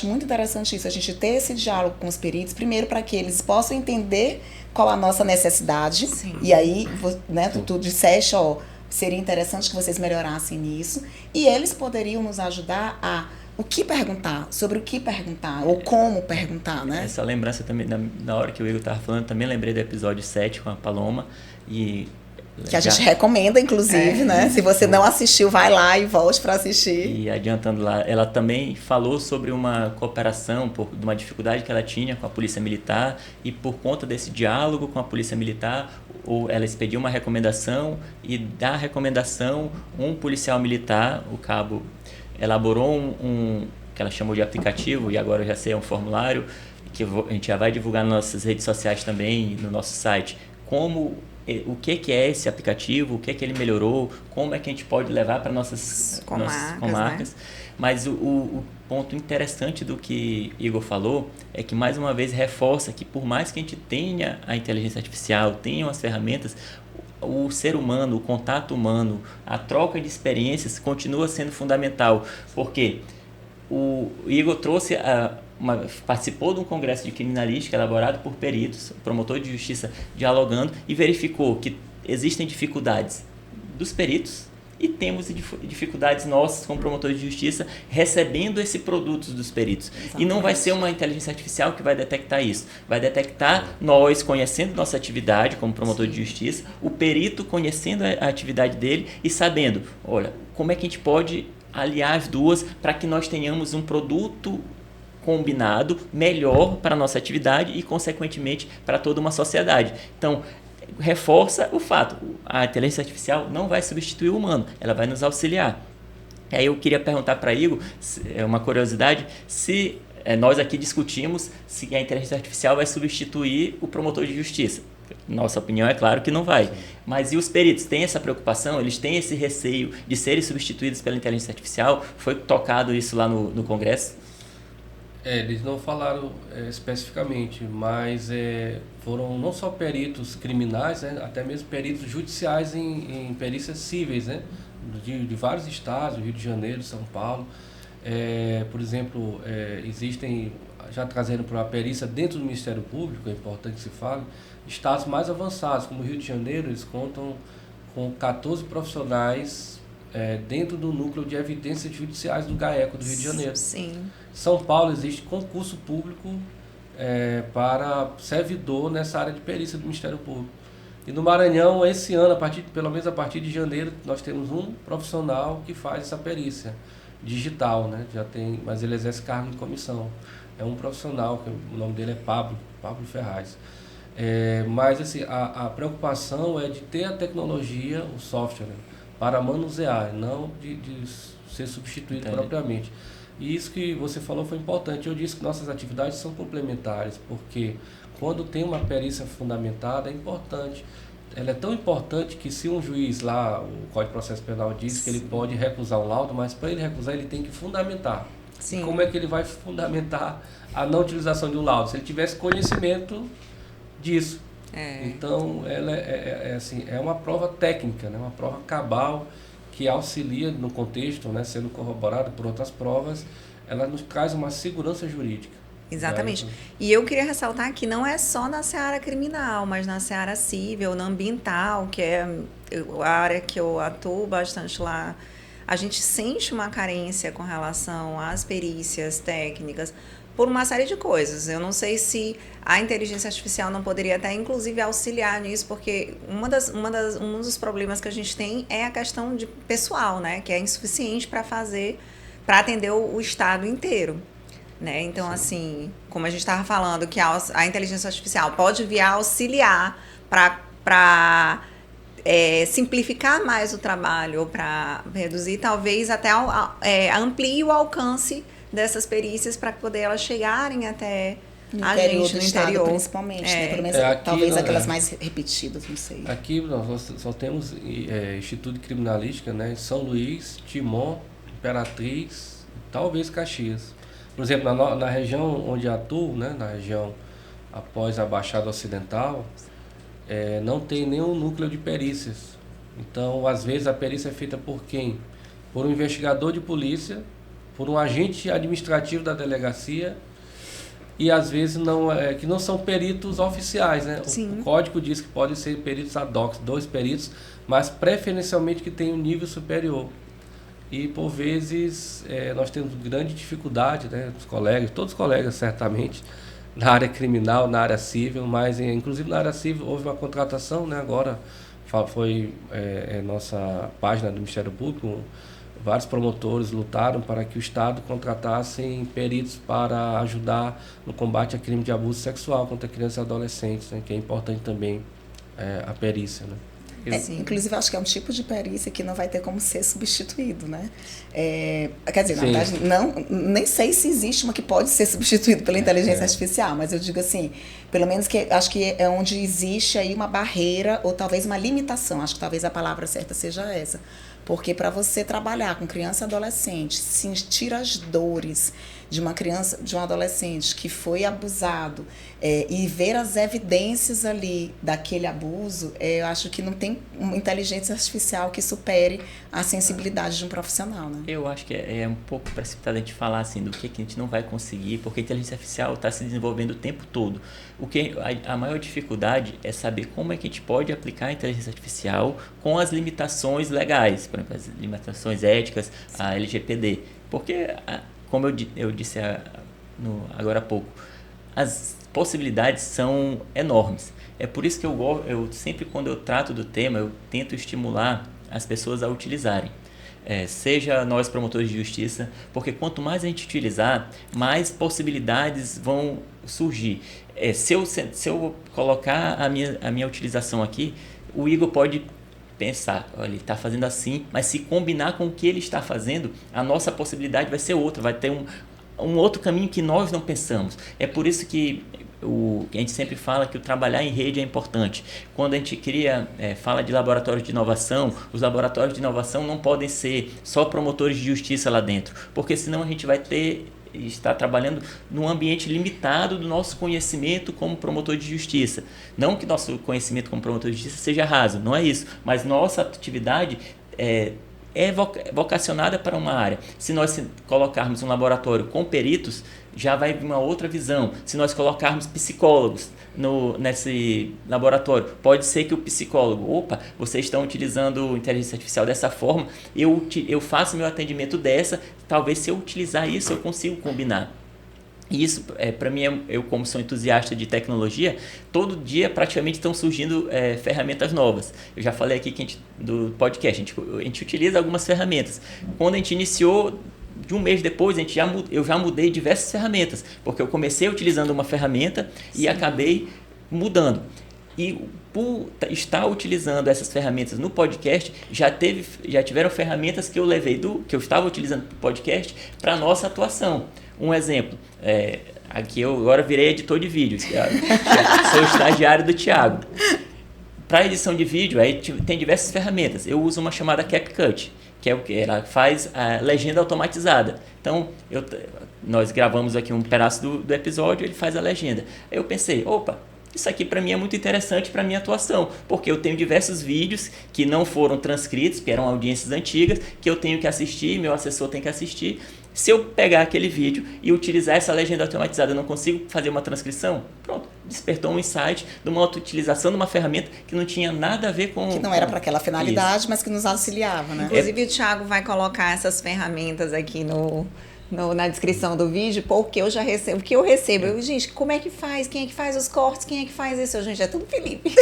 muito interessante isso, a gente ter esse diálogo com os peritos, primeiro para que eles possam entender qual a nossa necessidade. Sim. E aí, né, tu disseste, ó, seria interessante que vocês melhorassem nisso, e eles poderiam nos ajudar o que perguntar, sobre o que perguntar, ou como perguntar, né? Essa lembrança também, na hora que o Igor estava falando, também lembrei do episódio 7 com a Paloma, que a gente recomenda, inclusive, né? Se você não assistiu, vai lá e volte para assistir. E adiantando lá, ela também falou sobre uma cooperação, de uma dificuldade que ela tinha com a Polícia Militar, e por conta desse diálogo com a Polícia Militar, ela expediu uma recomendação, e da recomendação, um policial militar, o cabo, elaborou um que ela chamou de aplicativo, e agora eu já sei, é um formulário, que a gente já vai divulgar nas nossas redes sociais também, no nosso site, o que é esse aplicativo, o que ele melhorou, como é que a gente pode levar para nossas comarcas. Né? Mas o ponto interessante do que Igor falou é que, mais uma vez, reforça que, por mais que a gente tenha a inteligência artificial, tenha as ferramentas, o ser humano, o contato humano, a troca de experiências continua sendo fundamental. Porque o Igor trouxe participou de um congresso de criminalística elaborado por peritos, promotor de justiça dialogando, e verificou que existem dificuldades dos peritos e temos dificuldades nossas como promotores de justiça recebendo esse produto dos peritos. Exatamente. E não vai ser uma inteligência artificial que vai detectar isso. Vai detectar nós conhecendo nossa atividade como promotor de justiça, o perito conhecendo a atividade dele e sabendo, olha, como é que a gente pode aliar as duas para que nós tenhamos um produto combinado melhor para a nossa atividade e, consequentemente, para toda uma sociedade. Então, reforça o fato, a inteligência artificial não vai substituir o humano, ela vai nos auxiliar. Aí eu queria perguntar para Igor, é uma curiosidade, se nós aqui discutimos se a inteligência artificial vai substituir o promotor de justiça. Nossa opinião é claro que não vai. Mas e os peritos? Têm essa preocupação? Eles têm esse receio de serem substituídos pela inteligência artificial? Foi tocado isso lá no Congresso? Eles não falaram especificamente, mas foram não só peritos criminais, né, até mesmo peritos judiciais em perícias cíveis, né, de vários estados, Rio de Janeiro, São Paulo. Por exemplo, existem, já trazendo para a perícia dentro do Ministério Público, é importante que se fale, estados mais avançados, como o Rio de Janeiro, eles contam com 14 profissionais dentro do núcleo de evidências judiciais do GAECO do Rio de Janeiro. Sim. São Paulo existe concurso público para servidor nessa área de perícia do Ministério Público. E no Maranhão, esse ano, pelo menos a partir de janeiro, nós temos um profissional que faz essa perícia digital, né? Já tem, mas ele exerce cargo de comissão. É um profissional, o nome dele é Pablo Ferraz. Mas assim, a preocupação é de ter a tecnologia, o software, para manusear, não de ser substituído propriamente. E isso que você falou foi importante. Eu disse que nossas atividades são complementares, porque quando tem uma perícia fundamentada, é importante. Ela é tão importante que, se um juiz lá, o Código de Processo Penal diz que ele pode recusar um laudo, mas para ele recusar, ele tem que fundamentar. Sim. E como é que ele vai fundamentar a não utilização de um laudo? Se ele tivesse conhecimento disso. Então, ela assim, é uma prova técnica, né? Uma prova cabal, que auxilia no contexto, né, sendo corroborado por outras provas, ela nos traz uma segurança jurídica. Exatamente. E eu queria ressaltar que não é só na seara criminal, mas na seara civil, na ambiental, que é a área que eu atuo bastante lá. A gente sente uma carência com relação às perícias técnicas por uma série de coisas. Eu não sei se a inteligência artificial não poderia até, inclusive, auxiliar nisso, porque um dos problemas que a gente tem é a questão de pessoal, né? Que é insuficiente para atender o Estado inteiro. Né? Então, sim, assim, como a gente estava falando, que a inteligência artificial pode vir a auxiliar para simplificar mais o trabalho, ou para reduzir, talvez até amplie o alcance dessas perícias para poder elas chegarem até No a interior gente, do no estado, interior. principalmente, né? Pelo menos, Aqui, talvez não, aquelas mais repetidas, não sei. Aqui nós só temos Instituto de Criminalística, né, em São Luís, Timon, Imperatriz, talvez Caxias. Por exemplo, na região onde atuo, né, na região após a Baixada Ocidental, não tem nenhum núcleo de perícias. Então, às vezes, a perícia é feita por quem? Por um investigador de polícia, por um agente administrativo da delegacia, e às vezes que não são peritos oficiais, né? Sim. O código diz que podem ser peritos ad hoc, 2 peritos, mas preferencialmente que tenham um nível superior. E por vezes nós temos grande dificuldade, né? Os colegas, todos os colegas certamente, na área criminal, na área civil, mas inclusive na área civil houve uma contratação, né? Agora foi nossa página do Ministério Público, vários promotores lutaram para que o Estado contratasse peritos para ajudar no combate a crime de abuso sexual contra crianças e adolescentes, né? Que é importante também a perícia, né? Inclusive, acho que é um tipo de perícia que não vai ter como ser substituído, né? Quer dizer, na verdade, nem sei se existe uma que pode ser substituída pela inteligência artificial, mas eu digo assim, pelo menos que acho que é onde existe aí uma barreira ou talvez uma limitação, acho que talvez a palavra certa seja essa. Porque para você trabalhar com criança e adolescente, sentir as dores de uma criança, de um adolescente que foi abusado e ver as evidências ali daquele abuso, eu acho que não tem uma inteligência artificial que supere a sensibilidade de um profissional, né? Eu acho que é um pouco precipitado a gente falar assim do que a gente não vai conseguir, porque a inteligência artificial está se desenvolvendo o tempo todo. A maior dificuldade é saber como é que a gente pode aplicar a inteligência artificial com as limitações legais, por exemplo, as limitações éticas, a LGPD. Porque, como eu disse agora há pouco, as possibilidades são enormes. É por isso que eu sempre, quando eu trato do tema, eu tento estimular as pessoas a utilizarem. Seja nós promotores de justiça, porque quanto mais a gente utilizar, mais possibilidades vão surgir. Se eu colocar a minha utilização aqui, o Igor pode pensar, olha, ele está fazendo assim, mas se combinar com o que ele está fazendo, a nossa possibilidade vai ser outra, vai ter um outro caminho que nós não pensamos. É por isso que a gente sempre fala que o trabalhar em rede é importante. Quando a gente fala de laboratórios de inovação, os laboratórios de inovação não podem ser só promotores de justiça lá dentro, porque senão a gente vai estar trabalhando num ambiente limitado do nosso conhecimento como promotor de justiça. Não que nosso conhecimento como promotor de justiça seja raso, não é isso, mas nossa atividade é vocacionada para uma área. Se nós colocarmos um laboratório com peritos, já vai vir uma outra visão. Se nós colocarmos psicólogos nesse laboratório, pode ser que o psicólogo, vocês estão utilizando inteligência artificial dessa forma, eu faço meu atendimento dessa, talvez se eu utilizar isso eu consigo combinar. E isso, para mim, eu como sou entusiasta de tecnologia, todo dia praticamente estão surgindo ferramentas novas. Eu já falei aqui do podcast, a gente utiliza algumas ferramentas. Quando a gente iniciou, de um mês depois, eu já mudei diversas ferramentas, porque eu comecei utilizando uma ferramenta e acabei mudando. E por estar utilizando essas ferramentas no podcast, já tiveram ferramentas que eu levei que eu estava utilizando no podcast para a nossa atuação. Um exemplo, aqui eu agora virei editor de vídeo, sou estagiário do Thiago. Para edição de vídeo, aí tem diversas ferramentas. Eu uso uma chamada CapCut, que é o que? Ela faz a legenda automatizada. Então, nós gravamos aqui um pedaço do episódio, ele faz a legenda. Aí eu pensei, isso aqui para mim é muito interessante para a minha atuação, porque eu tenho diversos vídeos que não foram transcritos, que eram audiências antigas, que eu tenho que assistir, meu assessor tem que assistir. Se eu pegar aquele vídeo e utilizar essa legenda automatizada, eu não consigo fazer uma transcrição? Pronto, despertou um insight de uma utilização de uma ferramenta que não tinha nada a ver com... Que não era para aquela finalidade, mas que nos auxiliava, né? Inclusive, o Thiago vai colocar essas ferramentas aqui na descrição do vídeo, porque eu já recebo, porque eu recebo. Gente, como é que faz? Quem é que faz os cortes? Quem é que faz isso? Gente, é tudo Felipe.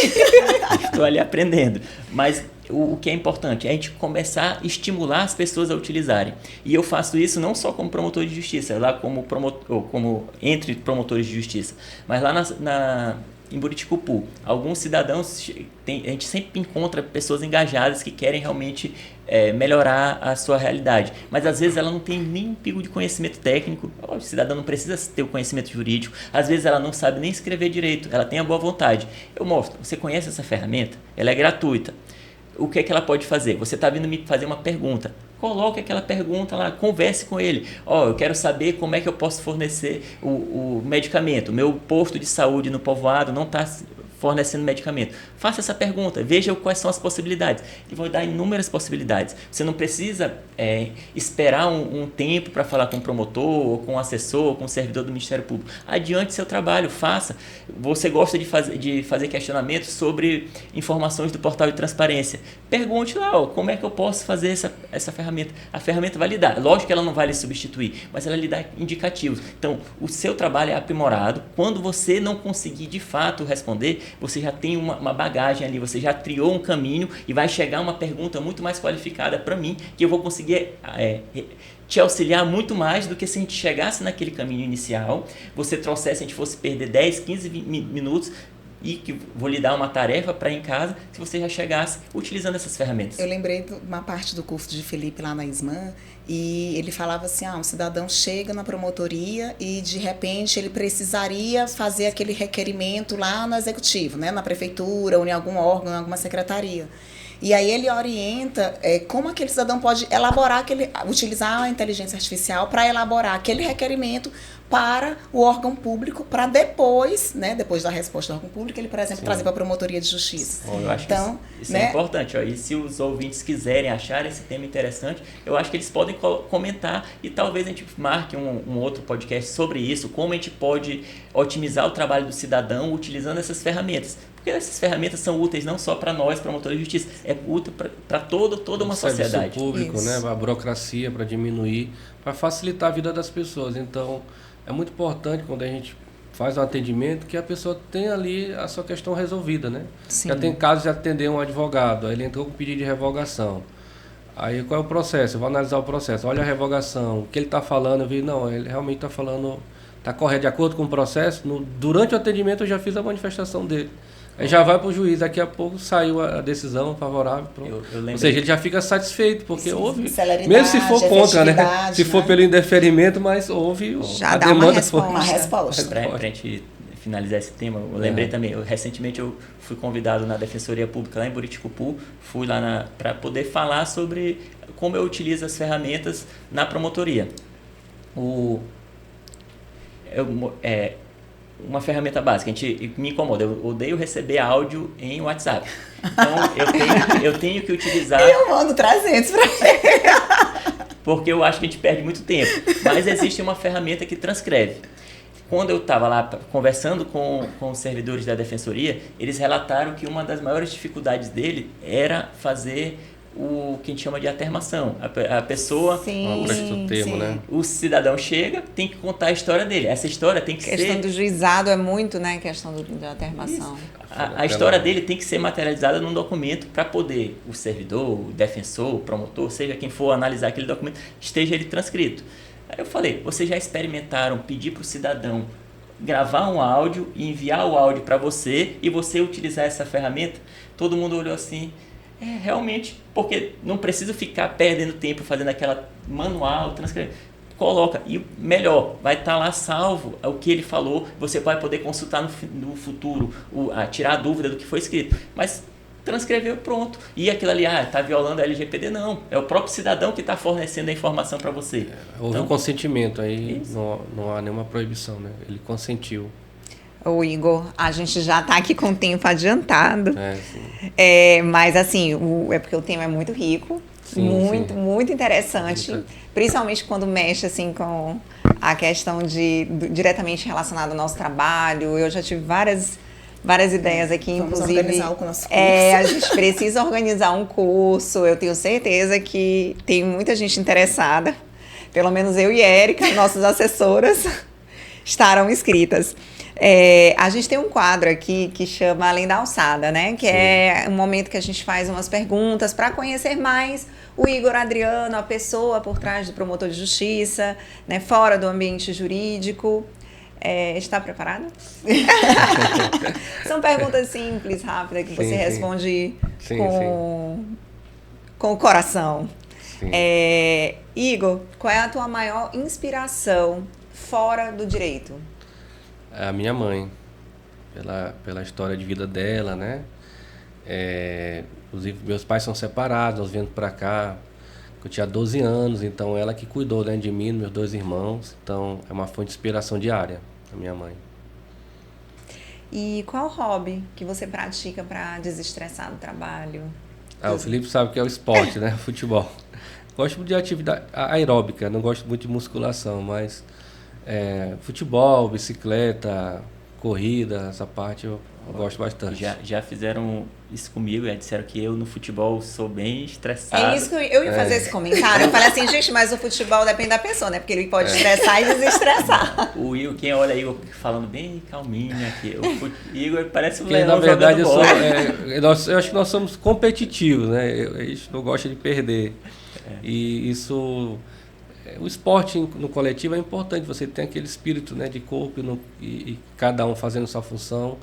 Estou ali aprendendo. Mas o que é importante é a gente começar a estimular as pessoas a utilizarem. E eu faço isso não só como promotor de justiça, lá como entre promotores de justiça, mas lá em Buriticupu. Alguns cidadãos, a gente sempre encontra pessoas engajadas que querem realmente melhorar a sua realidade, mas às vezes ela não tem nem um pingo de conhecimento técnico. O cidadão não precisa ter o conhecimento jurídico, às vezes ela não sabe nem escrever direito, ela tem a boa vontade. Eu mostro, você conhece essa ferramenta? Ela é gratuita. O que é que ela pode fazer? Você está vindo me fazer uma pergunta. Coloque aquela pergunta lá, converse com ele. Eu quero saber como é que eu posso fornecer o medicamento. Meu posto de saúde no povoado não está fornecendo medicamento. Faça essa pergunta, veja quais são as possibilidades. Ele vai dar inúmeras possibilidades. Você não precisa esperar um tempo para falar com o promotor, ou com o assessor, ou com o servidor do Ministério Público. Adiante seu trabalho, faça. Você gosta de fazer questionamentos sobre informações do portal de transparência. Pergunte lá, como é que eu posso fazer essa ferramenta. A ferramenta vai lhe dar. Lógico que ela não vai lhe substituir, mas ela lhe dá indicativos. Então, o seu trabalho é aprimorado. Quando você não conseguir de fato responder, você já tem uma bagagem ali, você já triou um caminho e vai chegar uma pergunta muito mais qualificada para mim, que eu vou conseguir te auxiliar muito mais do que se a gente chegasse naquele caminho inicial, você trouxesse, a gente fosse perder 10, 15 minutos e que vou lhe dar uma tarefa para em casa, se você já chegasse utilizando essas ferramentas. Eu lembrei de uma parte do curso de Felipe lá na ISMAN, e ele falava assim, um cidadão chega na promotoria e de repente ele precisaria fazer aquele requerimento lá no executivo, né, na prefeitura ou em algum órgão, em alguma secretaria. E aí ele orienta como aquele cidadão pode elaborar utilizar a inteligência artificial para elaborar aquele requerimento para o órgão público, para depois, né, depois da resposta do órgão público, ele, por exemplo, trazer para a promotoria de justiça. Eu acho que isso é importante. E se os ouvintes quiserem achar esse tema interessante, eu acho que eles podem comentar e talvez a gente marque um outro podcast sobre isso, como a gente pode otimizar o trabalho do cidadão utilizando essas ferramentas. Porque essas ferramentas são úteis não só para nós, promotores de justiça, é útil para toda uma sociedade. O serviço público, né, a burocracia para diminuir, para facilitar a vida das pessoas. Então, é muito importante quando a gente faz um atendimento que a pessoa tenha ali a sua questão resolvida, né? Sim. Já tem casos de atender um advogado, aí ele entrou com pedido de revogação. Aí qual é o processo? Eu vou analisar o processo. Olha a revogação, o que ele está falando, eu vi, não, ele realmente está falando, está correto, de acordo com o processo. Durante o atendimento eu já fiz a manifestação dele. Aí já vai para o juiz, daqui a pouco saiu a decisão favorável. Ou seja, ele já fica satisfeito, porque houve, mesmo se for contra, né? Se for pelo indeferimento, mas houve já a dá demanda. Uma resposta. Para a gente finalizar esse tema, eu lembrei também, recentemente eu fui convidado na Defensoria Pública lá em Buriticupu, fui lá para poder falar sobre como eu utilizo as ferramentas na promotoria. Uma ferramenta básica, me incomoda, eu odeio receber áudio em WhatsApp. Então, eu tenho que utilizar... Eu mando 300 para ele. Porque eu acho que a gente perde muito tempo. Mas existe uma ferramenta que transcreve. Quando eu estava lá conversando com os servidores da Defensoria, eles relataram que uma das maiores dificuldades dele era fazer o que a gente chama de atermação. A pessoa... Sim, né? O cidadão chega, tem que contar a história dele. Essa história tem que ser... questão do juizado é muito, né? Questão da atermação. A história dele tem que ser materializada num documento para poder o servidor, o defensor, o promotor, seja quem for analisar aquele documento, esteja ele transcrito. Aí eu falei, vocês já experimentaram pedir para o cidadão gravar um áudio e enviar o áudio para você e você utilizar essa ferramenta? Todo mundo olhou assim... realmente, porque não preciso ficar perdendo tempo fazendo aquela manual, transcrever. Coloca, e melhor, vai estar lá salvo o que ele falou, você vai poder consultar no futuro, tirar a dúvida do que foi escrito. Mas transcreveu, pronto. E aquilo ali, está violando a LGPD? Não, é o próprio cidadão que está fornecendo a informação para você. Houve um consentimento, aí não há nenhuma proibição, né? Ele consentiu. Ô Igor, a gente já está aqui com o tempo adiantado, mas assim, é porque o tema é muito rico, muito interessante, principalmente quando mexe assim com a questão diretamente relacionada ao nosso trabalho. Eu já tive várias ideias aqui, Vamos inclusive. Organizar o nosso curso. A gente precisa organizar um curso, eu tenho certeza que tem muita gente interessada, pelo menos eu e Érica, nossas assessoras, estarão inscritas. A gente tem um quadro aqui que chama Além da Alçada, né? Que é um momento que a gente faz umas perguntas para conhecer mais o Igor Adriano, a pessoa por trás do promotor de justiça, né? Fora do ambiente jurídico. Está preparado? São perguntas simples, rápidas, que você responde com o coração. Igor, qual é a tua maior inspiração fora do direito? A minha mãe, pela história de vida dela, né? Inclusive, meus pais são separados, nós viemos para cá, eu tinha 12 anos, então ela que cuidou, né, de mim, meus 2 irmãos, então é uma fonte de inspiração diária, a minha mãe. E qual hobby que você pratica para desestressar do trabalho? O Felipe sabe que é o esporte, né, futebol. Gosto de atividade aeróbica, não gosto muito de musculação, mas futebol, bicicleta, corrida, essa parte eu gosto bastante. Já fizeram isso comigo, disseram que eu no futebol sou bem estressado. É isso que eu ia fazer esse comentário. Eu falei assim, gente, mas o futebol depende da pessoa, né? Porque ele pode estressar e desestressar. O Igor, quem olha Igor falando bem calminho aqui, o Igor parece um leão. Na verdade, eu acho que nós somos competitivos, né? A gente não gosta de perder. E isso... O esporte no coletivo é importante, você tem aquele espírito, né, de corpo e cada um fazendo sua função.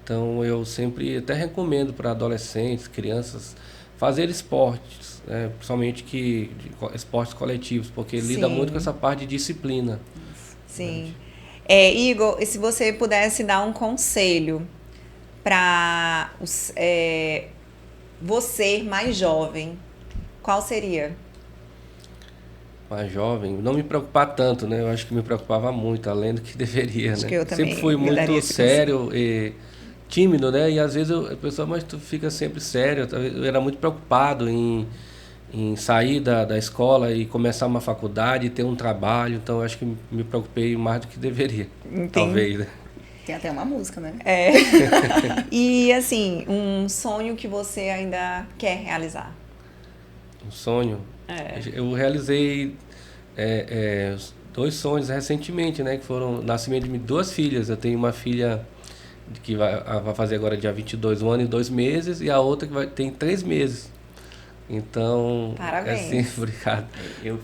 Então eu sempre até recomendo para adolescentes, crianças, fazer esportes, né, principalmente esportes coletivos, porque lida muito com essa parte de disciplina. Sim. Igor, e se você pudesse dar um conselho para você mais jovem, qual seria? Mais jovem, não me preocupar tanto, né? Eu acho que me preocupava muito, além do que deveria, acho né? Que eu também sempre fui muito sério e tímido, né? E às vezes a pessoa, mas tu fica sempre sério. Eu era muito preocupado em sair da escola e começar uma faculdade e ter um trabalho. Então eu acho que me preocupei mais do que deveria. Entendi. Talvez, né? Tem até uma música, né? E assim, um sonho que você ainda quer realizar? Um sonho? Eu realizei 2 sonhos recentemente, né? Que foram o nascimento de 2 filhas. Eu tenho uma filha que vai fazer agora dia 22, 1 ano e 2 meses, e a outra que tem 3 meses. Então, parabéns. Assim, obrigado.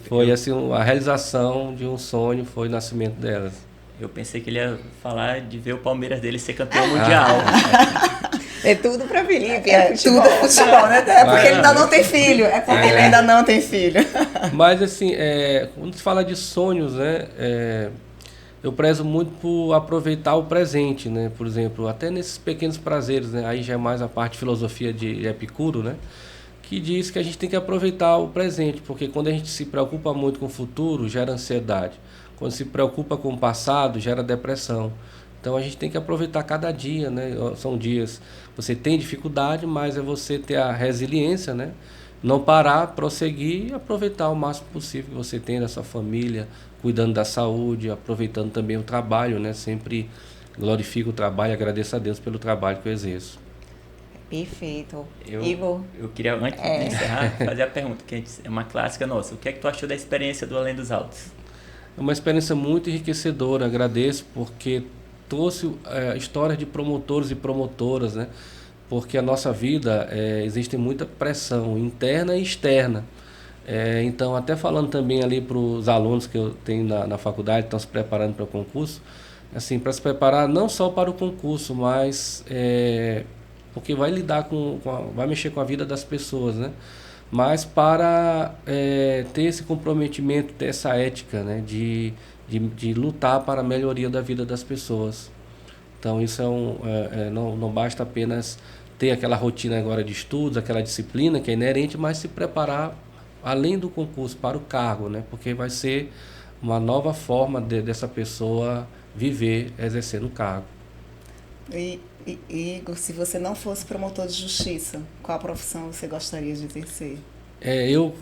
Foi assim, a realização de um sonho foi o nascimento delas. Eu pensei que ele ia falar de ver o Palmeiras dele ser campeão mundial. É tudo para Felipe, tudo futebol, né? É porque ele ainda não tem filho. É porque ele ainda não tem filho. Mas assim, quando se fala de sonhos, né? Eu prezo muito por aproveitar o presente, né? Por exemplo, até nesses pequenos prazeres, né? Aí já é mais a parte de filosofia de Epicuro, né? Que diz que a gente tem que aproveitar o presente, porque quando a gente se preocupa muito com o futuro, gera ansiedade. Quando se preocupa com o passado, gera depressão. Então a gente tem que aproveitar cada dia, né? São dias que você tem dificuldade, mas é você ter a resiliência, né? Não parar, prosseguir e aproveitar o máximo possível que você tem da sua família, cuidando da saúde, aproveitando também o trabalho, né? Sempre glorifico o trabalho e agradeço a Deus pelo trabalho que eu exerço. Perfeito. Igor? Eu queria, antes de encerrar, fazer a pergunta, que é uma clássica nossa. O que é que tu achou da experiência do Além dos Autos? É uma experiência muito enriquecedora, agradeço porque trouxe histórias de promotores e promotoras, né? Porque a nossa vida existe muita pressão interna e externa. Então, até falando também ali para os alunos que eu tenho na faculdade, que estão se preparando para o concurso, assim, para se preparar não só para o concurso, mas porque vai lidar vai mexer com a vida das pessoas, né? Mas para ter esse comprometimento, ter essa ética, né? De lutar para a melhoria da vida das pessoas. Então isso não basta apenas ter aquela rotina agora de estudos, aquela disciplina que é inerente, mas se preparar além do concurso para o cargo, né? Porque vai ser uma nova forma dessa pessoa viver exercendo o cargo. Igor, se você não fosse promotor de justiça, qual profissão você gostaria de exercer? Eu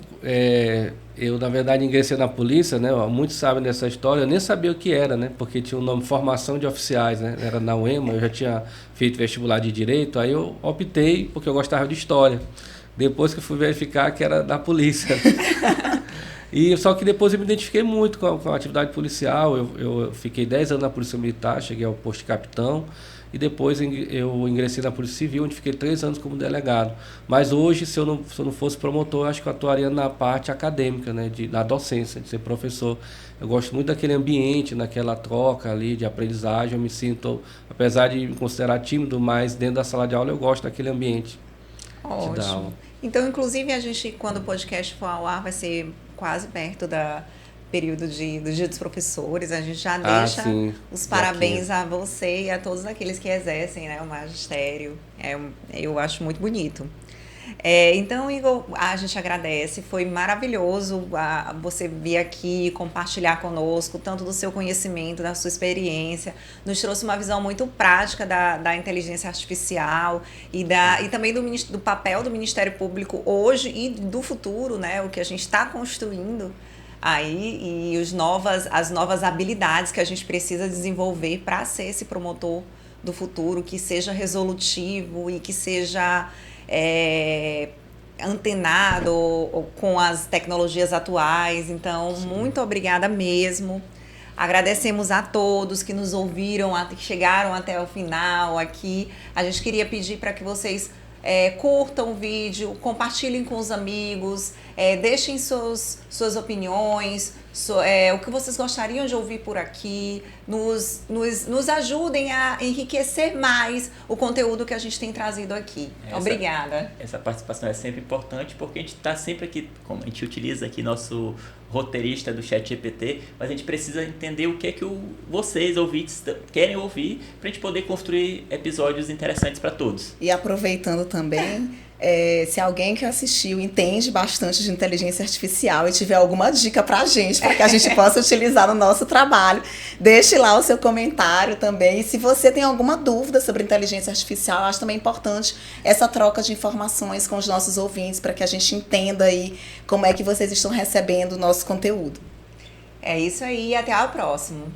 na verdade ingressei na polícia, né? Muitos sabem dessa história. Eu nem sabia o que era, né? Porque tinha o nome Formação de Oficiais, né? Era na UEMA, eu já tinha feito vestibular de Direito, aí eu optei porque eu gostava de História. Depois que eu fui verificar que era da polícia. E só que depois eu me identifiquei muito com a atividade policial. Eu fiquei 10 anos na Polícia Militar, cheguei ao posto de capitão. E depois eu ingressei na Polícia Civil, onde fiquei 3 anos como delegado. Mas hoje, se eu não fosse promotor, acho que eu atuaria na parte acadêmica, né, da docência, de ser professor. Eu gosto muito daquele ambiente, naquela troca ali de aprendizagem. Eu me sinto, apesar de me considerar tímido, mas dentro da sala de aula eu gosto daquele ambiente. Ótimo. Então, inclusive, a gente, quando o podcast for ao ar, vai ser quase perto da período do Dia dos Professores. A gente já deixa os parabéns a você e a todos aqueles que exercem, né, o magistério. Eu acho muito bonito. Então, Igor, a gente agradece. Foi maravilhoso você vir aqui compartilhar conosco tanto do seu conhecimento, da sua experiência. Nos trouxe uma visão muito prática da inteligência artificial e também do papel do Ministério Público hoje e do futuro, né? O que a gente está construindo aí e as novas habilidades que a gente precisa desenvolver para ser esse promotor do futuro, que seja resolutivo e que seja antenado com as tecnologias atuais. Então, muito obrigada mesmo. Agradecemos a todos que nos ouviram, que chegaram até o final aqui. A gente queria pedir para que vocês curtam o vídeo, compartilhem com os amigos, deixem suas opiniões, o que vocês gostariam de ouvir por aqui, nos ajudem a enriquecer mais o conteúdo que a gente tem trazido aqui. Obrigada. Essa participação é sempre importante porque a gente está sempre aqui, como a gente utiliza aqui nosso roteirista do ChatGPT, mas a gente precisa entender o que é que vocês, ouvintes, querem ouvir para a gente poder construir episódios interessantes para todos. E aproveitando também, se alguém que assistiu entende bastante de inteligência artificial e tiver alguma dica pra gente, para que a gente possa utilizar no nosso trabalho, deixe lá o seu comentário também. E se você tem alguma dúvida sobre inteligência artificial, eu acho também importante essa troca de informações com os nossos ouvintes, para que a gente entenda aí como é que vocês estão recebendo o nosso conteúdo. É isso aí, até o próximo.